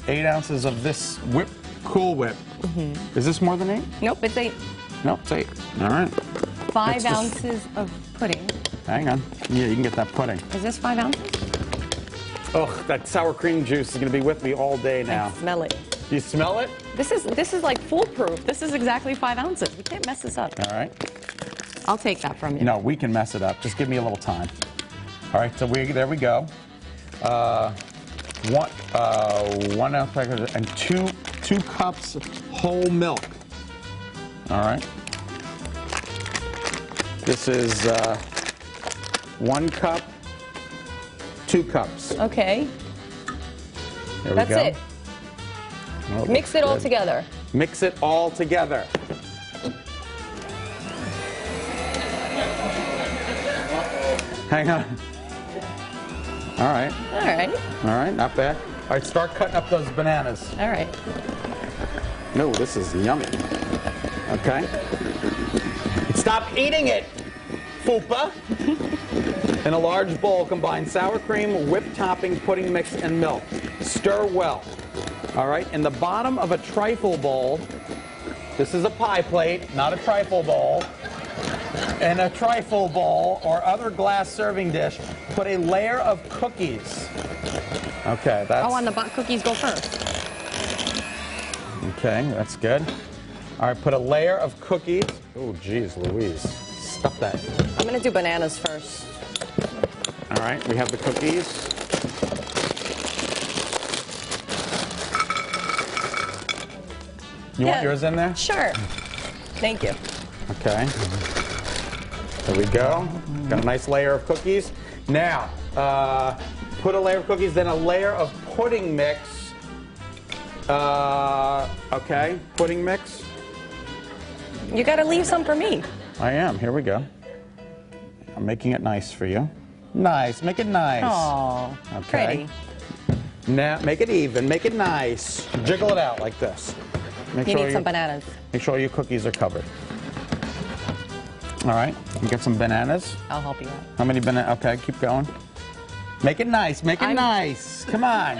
8 ounces of this whip, Cool Whip. Mm-hmm. Is this more than 8? Nope, it's 8. No, it's 8. All right. 5 That's just- ounces of pudding. Hang on. Yeah, you can get that pudding. Is this 5 ounces? Oh, that sour cream juice is going to be with me all day now. I smell it. You smell it? This is like foolproof. This is exactly 5 ounces. We can't mess this up. All right. I'll take that from you. No, we can mess it up. Just give me a little time. All right, so there we go. 1 ounce packet and 2 cups whole milk. All right. This is 1 cup, 2 cups. Okay. There That's we go. it. Oh, Mix it all together. Mix it all together. Hang on. All right. All right. All right, not bad. All right, start cutting up those bananas. All right. No, this is yummy. Okay. Stop eating it, Fupa. In a large bowl, combine sour cream, whipped toppings, pudding mix, and milk. Stir well. All right, in the bottom of a trifle bowl, this is a pie plate, not a trifle bowl. In a trifle bowl or other glass serving dish, put a layer of cookies. Okay, that's... Oh, and the cookies go first. Okay, that's good. All right, put a layer of cookies. Oh, geez, Louise. Stuff that. I'm going to do bananas first. All right, we have the cookies. You want yours in there? Sure. Thank you. Okay. There we go. Got a nice layer of cookies. Now, put a layer of cookies, then a layer of pudding mix. Okay, pudding mix. You got to leave some for me. I am. Here we go. I'm making it nice for you. Nice. Make it nice. Aw, okay. pretty. Now, make it even. Make it nice. Jiggle it out like this. Make You sure need some bananas. Make sure your cookies are covered. All right. You get some bananas. I'll help you out. How many bananas? Okay, keep going. Make it nice. Make it nice. Come on.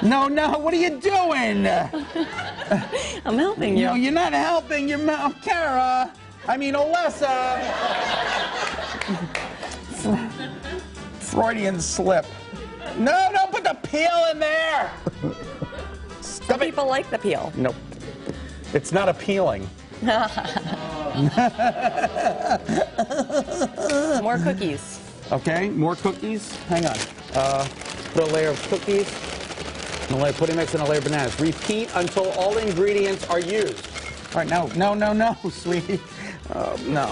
No, what are you doing? I'm helping you. No, you're not helping. You're Kara. I mean, Olessa. Freudian slip. No, don't put the peel in there. Some people like the peel. Nope. It's not appealing. More cookies. Okay, more cookies. Hang on. Put a layer of cookies, and a layer of pudding mix, and a layer of bananas. Repeat until all the ingredients are used. All right, no, sweetie. No.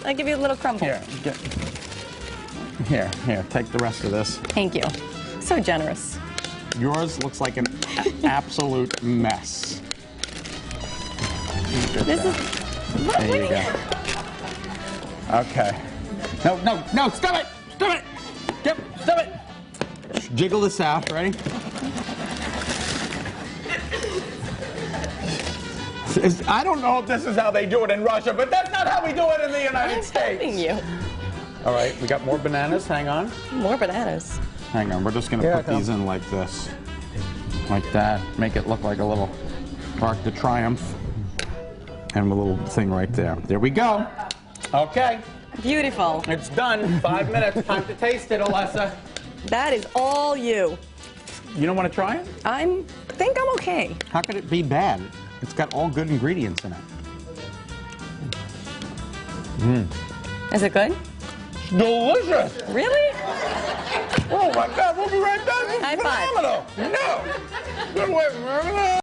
I'll give you a little crumble. Here, take the rest of this. Thank you. So generous. Yours looks like an absolute mess. This is... There you go. Okay. No, stop it! Stop it! Yep, stop it! Jiggle this out, ready? I don't know if this is how they do it in Russia, but that's not how we do it in the United States. I'm telling you. All right, we got more bananas. Hang on. More bananas. Hang on, we're just going to put these in like this. Like that. Make it look like a little Arc de Triomphe. And a little thing right there. There we go. Okay. Beautiful. It's done. 5 minutes. Time to taste it, Olessa. That is all you. You don't want to try it? I think I'm okay. How could it be bad? It's got all good ingredients in it. Is it good? It's delicious. Really? Oh my God, we'll be right back. It's High five. phenomenal. No. Good way, man.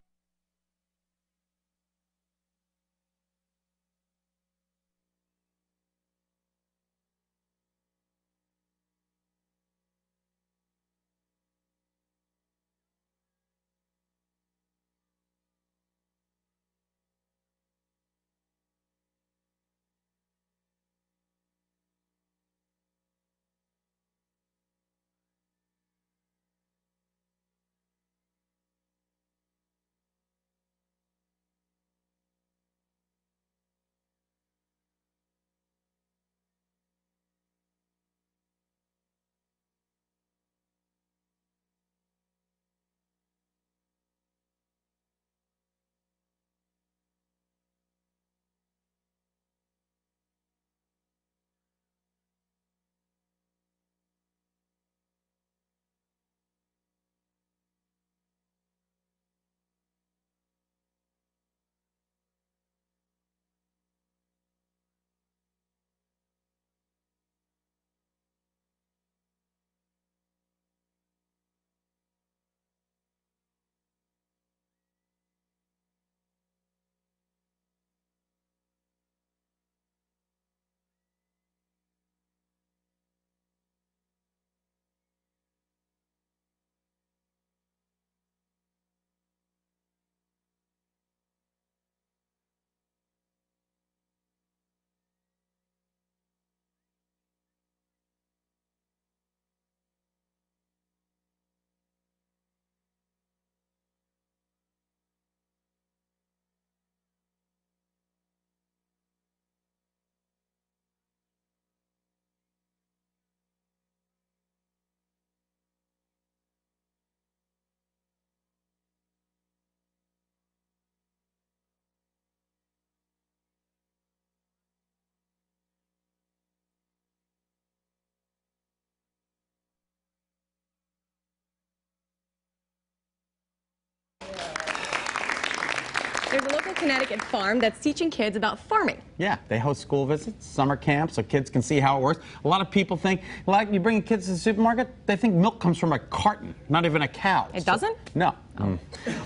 There's a local Connecticut farm that's teaching kids about farming. Yeah, they host school visits, summer camps, so kids can see how it works. A lot of people think, like you bring kids to the supermarket, they think milk comes from a carton, not even a cow. It doesn't? No.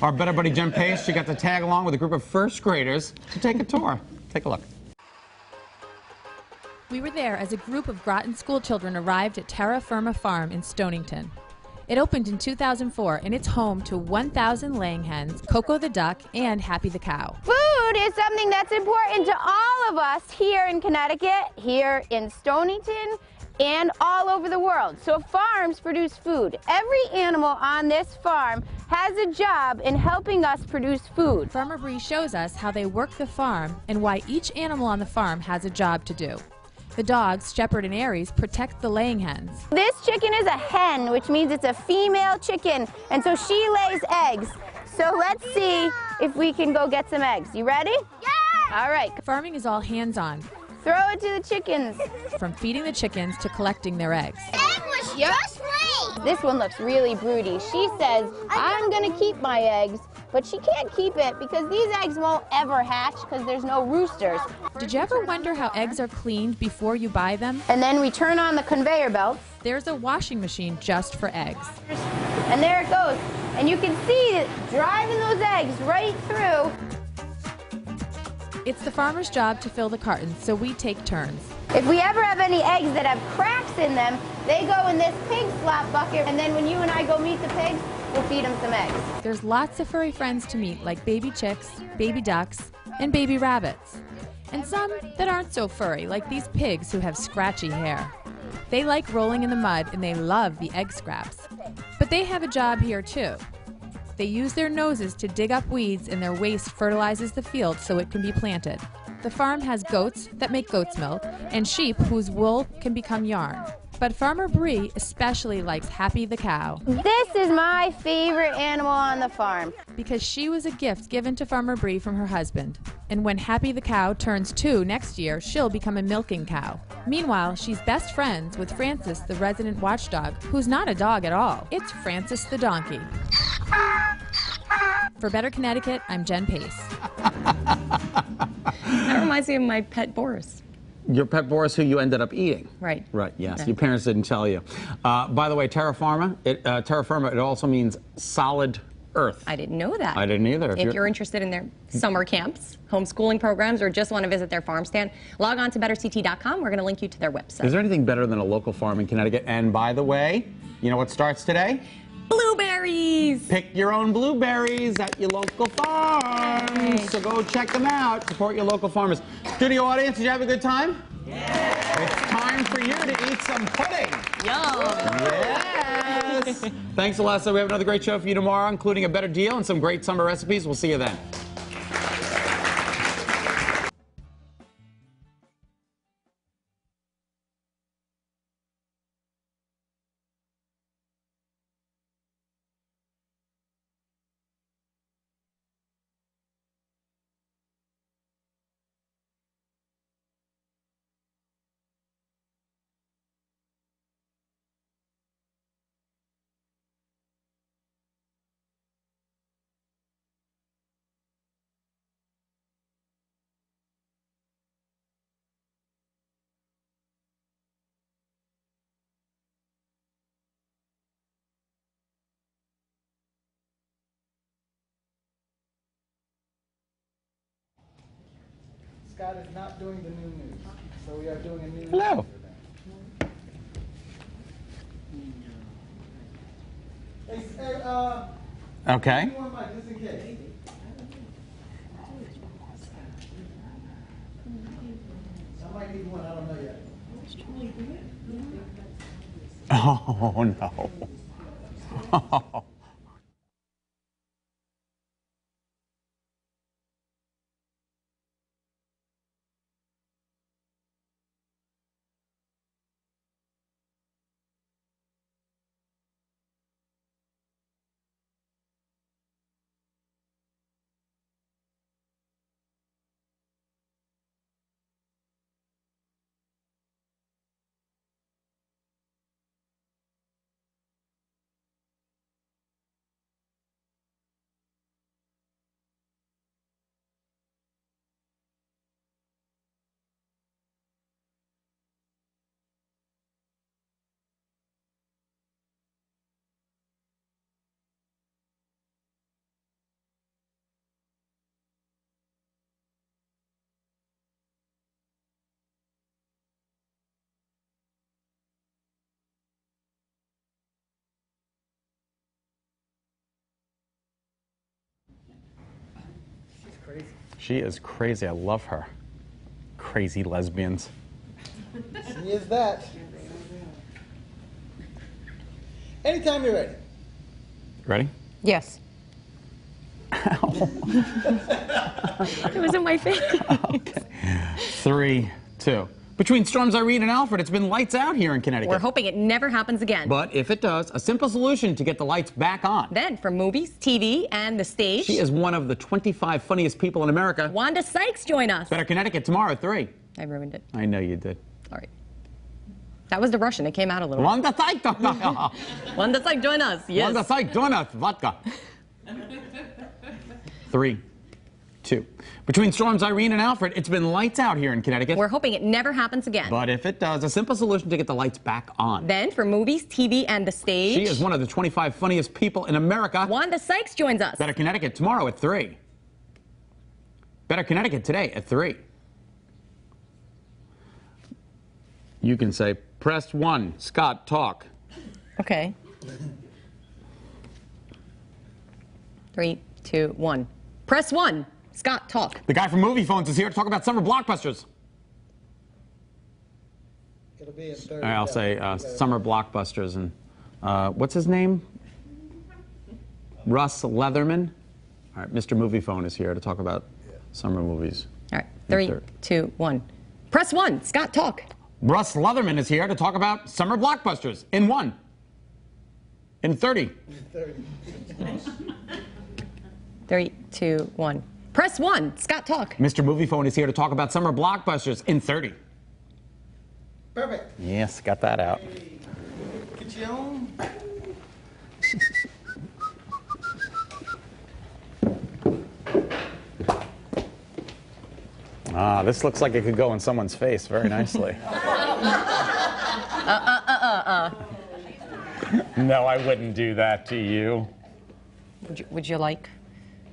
Our better buddy Jen Pace, she got to tag along with a group of first graders to take a tour. Take a look. We were there as a group of Groton school children arrived at Terra Firma Farm in Stonington. It opened in 2004 and it's home to 1,000 laying hens, Coco the duck, and Happy the cow. Food is something that's important to all of us here in Connecticut, here in Stonington, and all over the world. So farms produce food. Every animal on this farm has a job in helping us produce food. Farmer Bree shows us how they work the farm and why each animal on the farm has a job to do. The dogs, Shepherd and Aries, protect the laying hens. This chicken is a hen, which means it's a female chicken, and so she lays eggs. So let's see if we can go get some eggs. You ready? Yeah! All right. Farming is all hands-on. Throw it to the chickens. From feeding the chickens to collecting their eggs. Egg was just laid. This one looks really broody. She says, I'm going to keep my eggs, but she can't keep it because these eggs won't ever hatch because there's no roosters. Did you ever wonder how eggs are cleaned before you buy them? And then we turn on the conveyor belts. There's a washing machine just for eggs. And there it goes. And you can see it driving those eggs right through. It's the farmer's job to fill the cartons, so we take turns. If we ever have any eggs that have cracks in them, they go in this pig slop bucket, and then when you and I go meet the pigs, we'll feed them some eggs. There's lots of furry friends to meet, like baby chicks, baby ducks, and baby rabbits. And some that aren't so furry, like these pigs who have scratchy hair. They like rolling in the mud, and they love the egg scraps. But they have a job here, too. They use their noses to dig up weeds, and their waste fertilizes the field so it can be planted. The farm has goats that make goat's milk and sheep whose wool can become yarn. But Farmer Bree especially likes Happy the cow. This is my favorite animal on the farm. Because she was a gift given to Farmer Bree from her husband. And when Happy the cow turns 2 next year, she'll become a milking cow. Meanwhile, she's best friends with Francis, the resident watchdog, who's not a dog at all. It's Francis the donkey. For Better Connecticut, I'm Jen Pace. That reminds me of my pet Boris. Your pet Boris, who you ended up eating. Right. Right, yes. Okay. Your parents didn't tell you. By the way, terra firma, it also means solid earth. I didn't know that. I didn't either. If you're interested in their summer camps, homeschooling programs, or just want to visit their farm stand, log on to betterct.com. We're going to link you to their website. Is there anything better than a local farm in Connecticut? And by the way, you know what starts today? Blueberries! Pick your own blueberries at your local farm. Yay. So go check them out. Support your local farmers. Studio audience, did you have a good time? Yeah. It's time for you to eat some pudding. Yum. Yes. Thanks, Olessa. We have another great show for you tomorrow, including a better deal and some great summer recipes. We'll see you then. Scott is not doing the new news, so we are doing a new news. Hello. Okay. Just in case. Somebody needs one, I don't know yet. Oh, no. She is crazy. I love her. Crazy lesbians. She is that. Anytime you're ready. Ready? Yes. It was in my face. Okay. 3, 2. Between storms Irene and Alfred, it's been lights out here in Connecticut. We're hoping it never happens again. But if it does, a simple solution to get the lights back on. Then, for movies, TV, and the stage, She is one of the 25 funniest people in America. Wanda Sykes join us. Better Connecticut tomorrow at 3. I ruined it. I know you did. Sorry. That was the Russian. It came out a little. Wanda Sykes. Wanda Sykes join us. Yes. Wanda Sykes join us. Vodka. 3, 2. Between storms Irene and Alfred, it's been lights out here in Connecticut. We're hoping it never happens again. But if it does, a simple solution to get the lights back on. Then, for movies, TV, and the stage, She is one of the 25 funniest people in America. Wanda Sykes joins us. Better Connecticut tomorrow at 3. Better Connecticut today at 3. You can say, press 1, Scott, talk. Okay. 3, 2, 1. Press 1. Scott, talk. The guy from Movie Phones is here to talk about summer blockbusters. It'll be in third. I'll say summer blockbusters. And what's his name? Russ Leatherman. All right, Mr. Movie Phone is here to talk about summer movies. All right, 3, 2, 1. Press 1. Scott, talk. Russ Leatherman is here to talk about summer blockbusters in 1. In 30. 3, 2, 1. Press 1. Scott, talk. Mr. Movie Phone is here to talk about summer blockbusters in 30. Perfect. Yes, got that out. Get you on. Ah, this looks like it could go in someone's face very nicely. No, I wouldn't do that to you. Would you like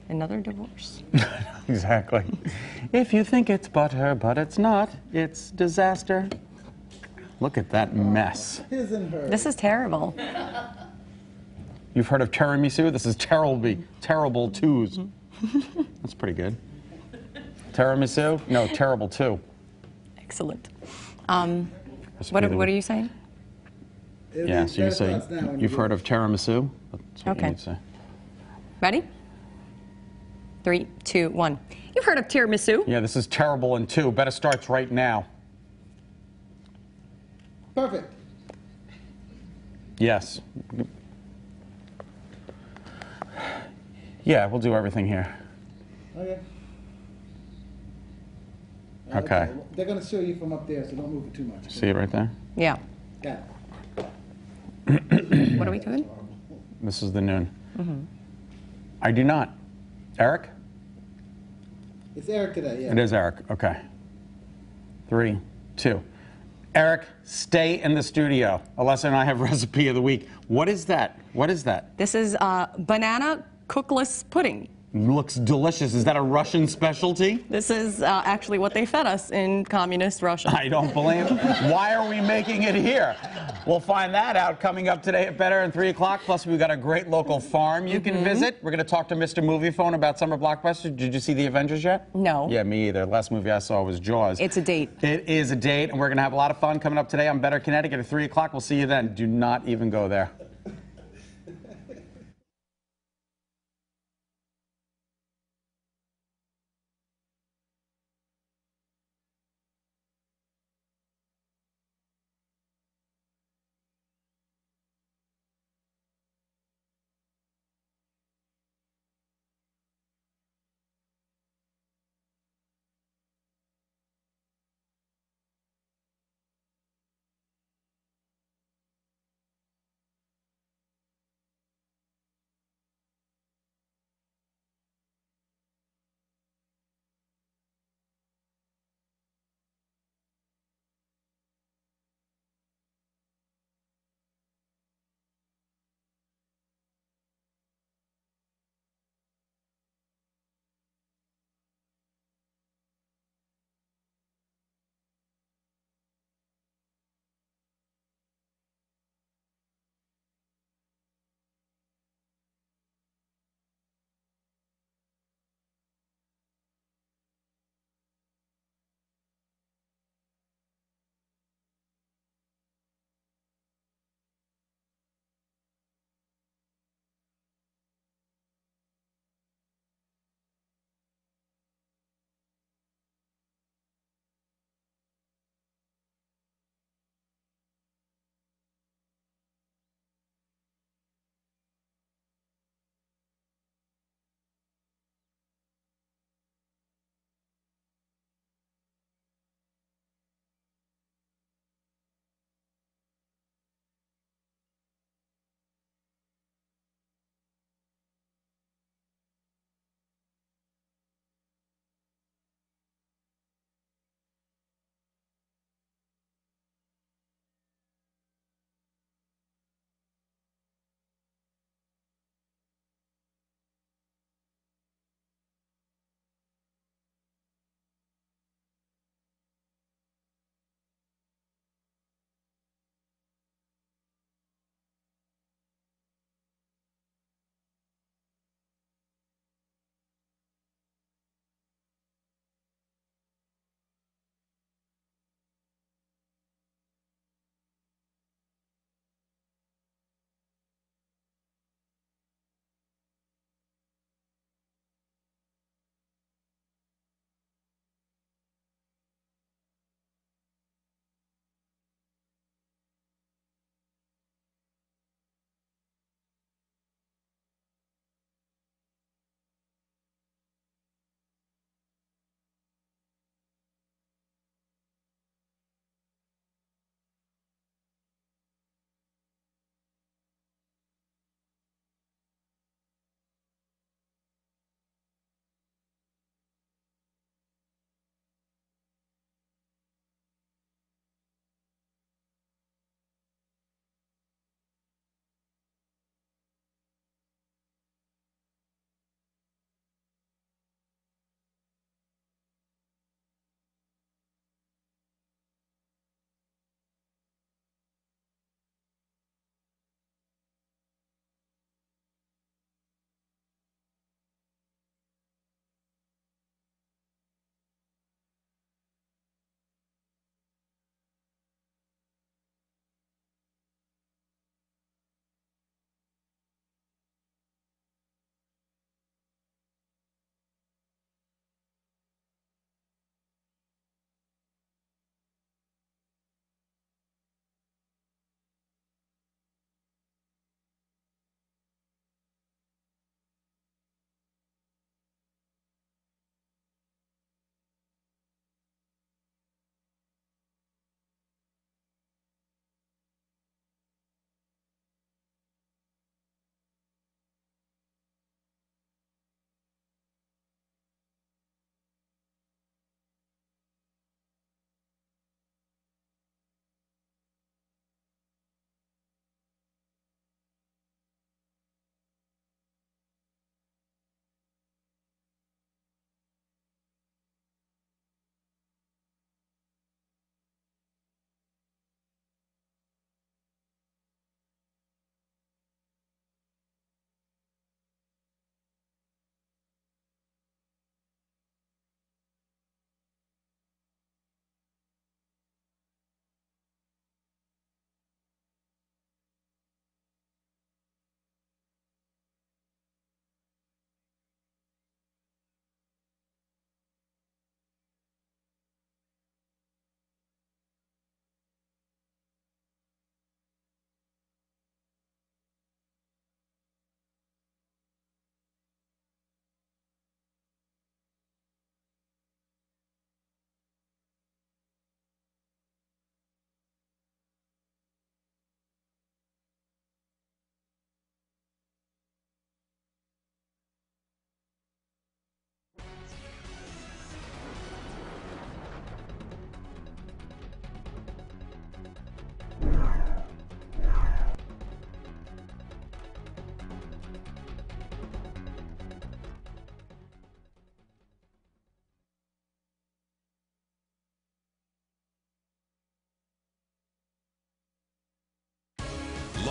another divorce? Exactly. If you think it's butter, but it's not, it's disaster. Look at that mess. His and her. This is terrible. You've heard of tiramisu? This is terrible twos. That's pretty good. Tiramisu? No, terrible two. Excellent. What are you saying? Yeah, so you say, you've heard of tiramisu? That's what you need to say. Ready? 3, 2, 1. You've heard of tiramisu? Yeah, this is terrible in 2. Better starts right now. Perfect. Yes. Yeah, we'll do everything here. Okay. Okay. They're going to show you from up there, so don't move it too much. See it right there? Yeah. Got What are we doing? This is the noon. Mm-hmm. I do not. Eric? It's Eric today, yeah. It is Eric. Okay. 3, 2. Eric, stay in the studio. Olessa and I have recipe of the week. What is that? What is that? This is banana cookless pudding. Looks delicious. Is that a Russian specialty? This is actually what they fed us in communist Russia. I don't believe it. Why are we making it here? We'll find that out coming up today at Better and 3 o'clock. Plus, we've got a great local farm you can visit. We're going to talk to Mr. Movie Phone about summer blockbusters. Did you see The Avengers yet? No. Yeah, me either. The last movie I saw was Jaws. It's a date. It is a date, and we're going to have a lot of fun coming up today on Better Connecticut at 3 o'clock. We'll see you then. Do not even go there.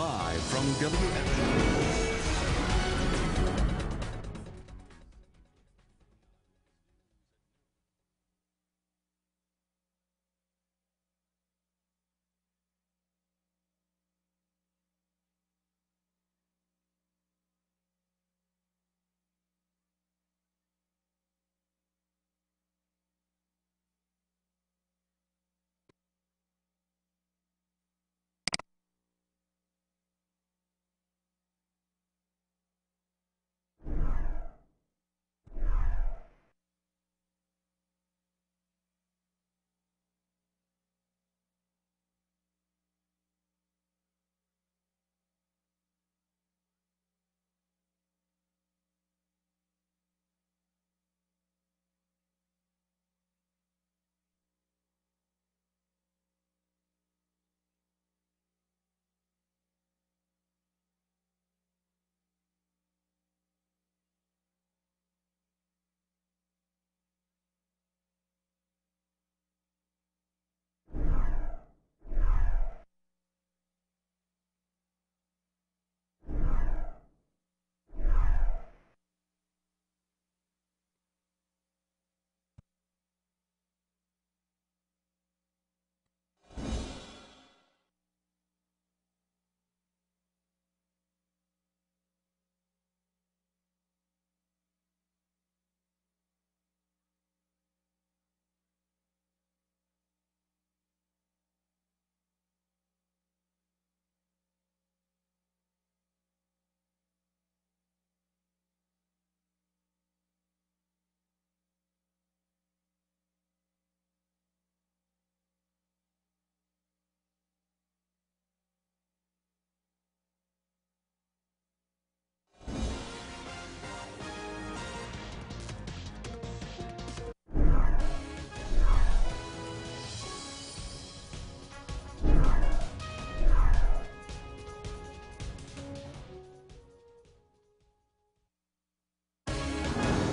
Live from WFMU.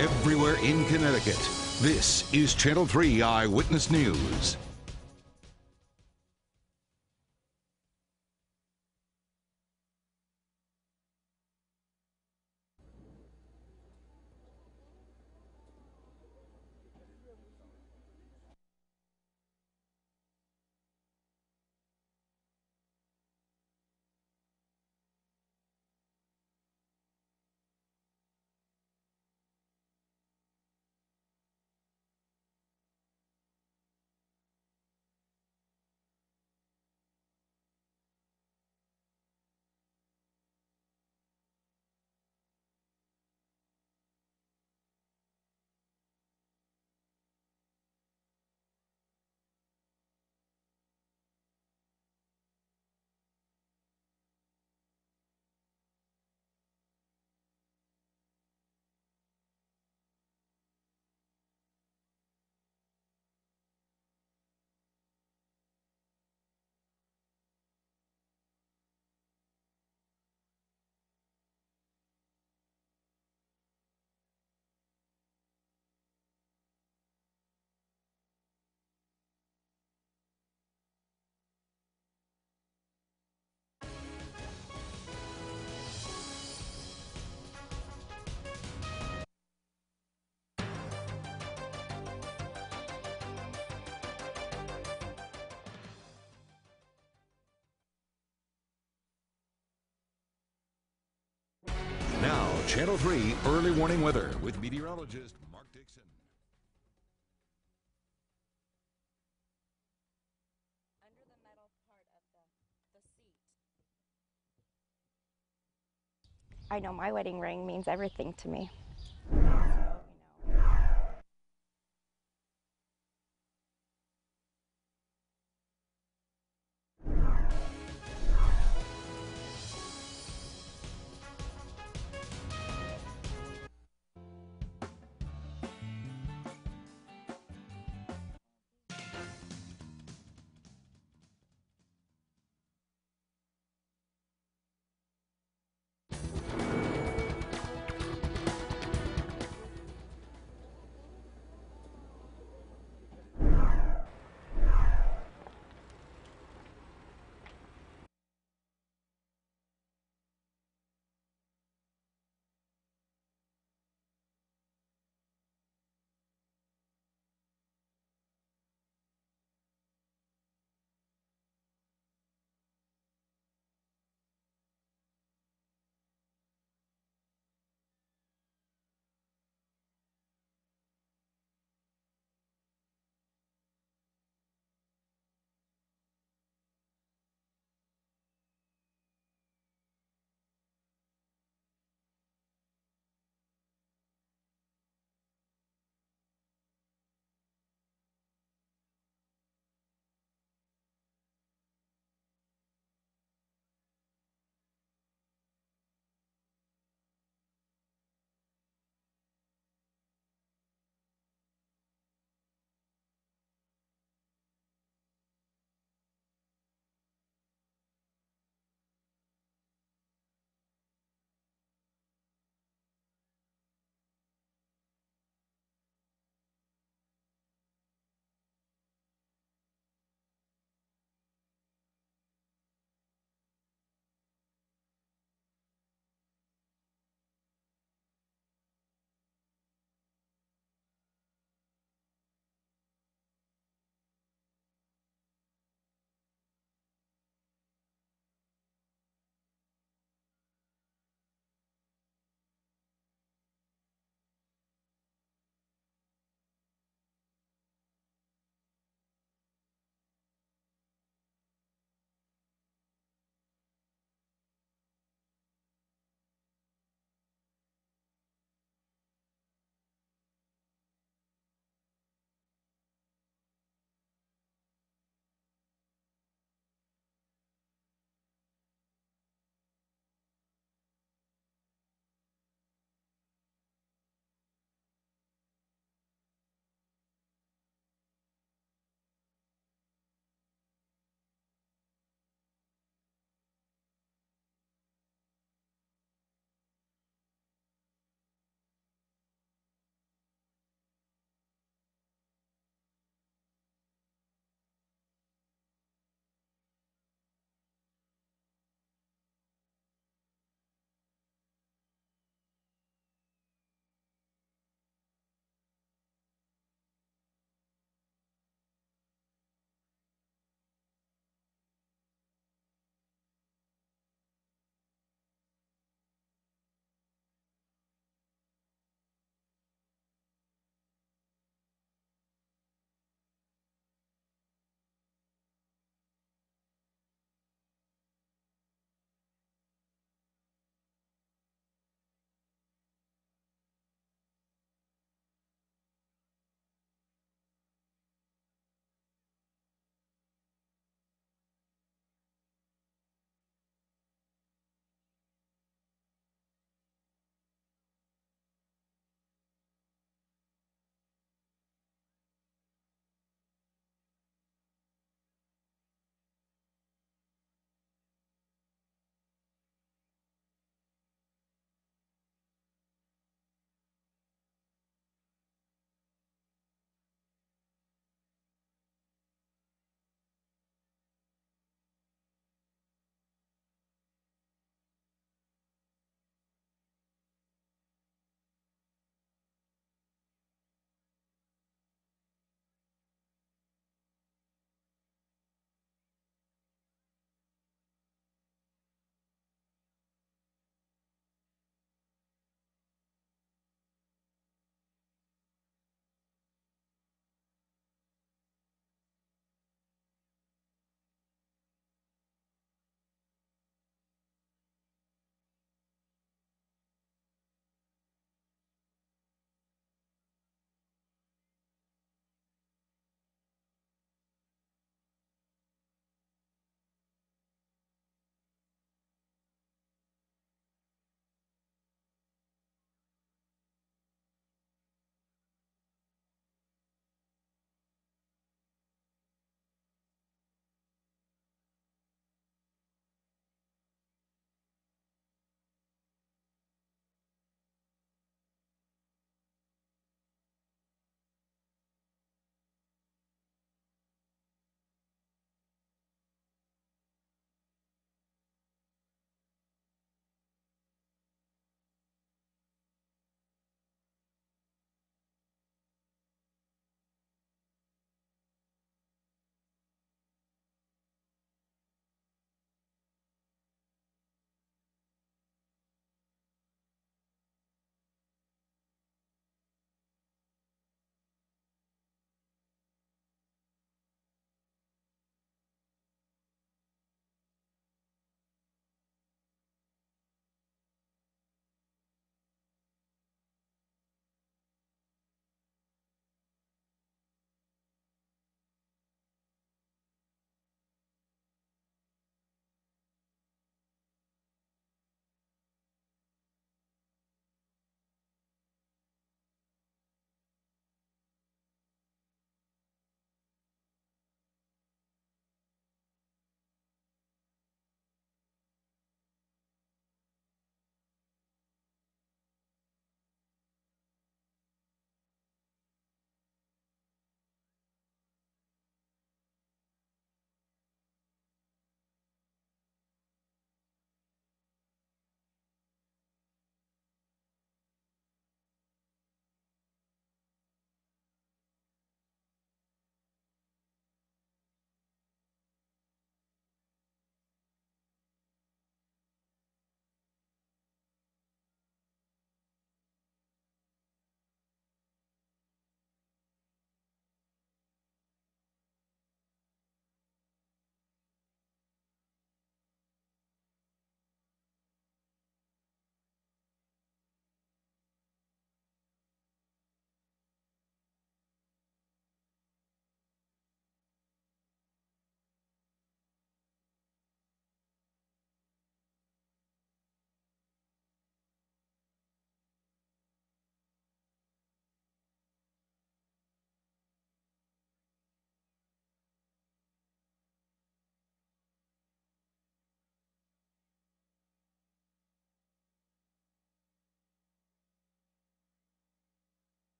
Everywhere in Connecticut, this is Channel 3 Eyewitness News. Now, Channel 3 early warning weather with meteorologist Mark Dixon. I know my wedding ring means everything to me.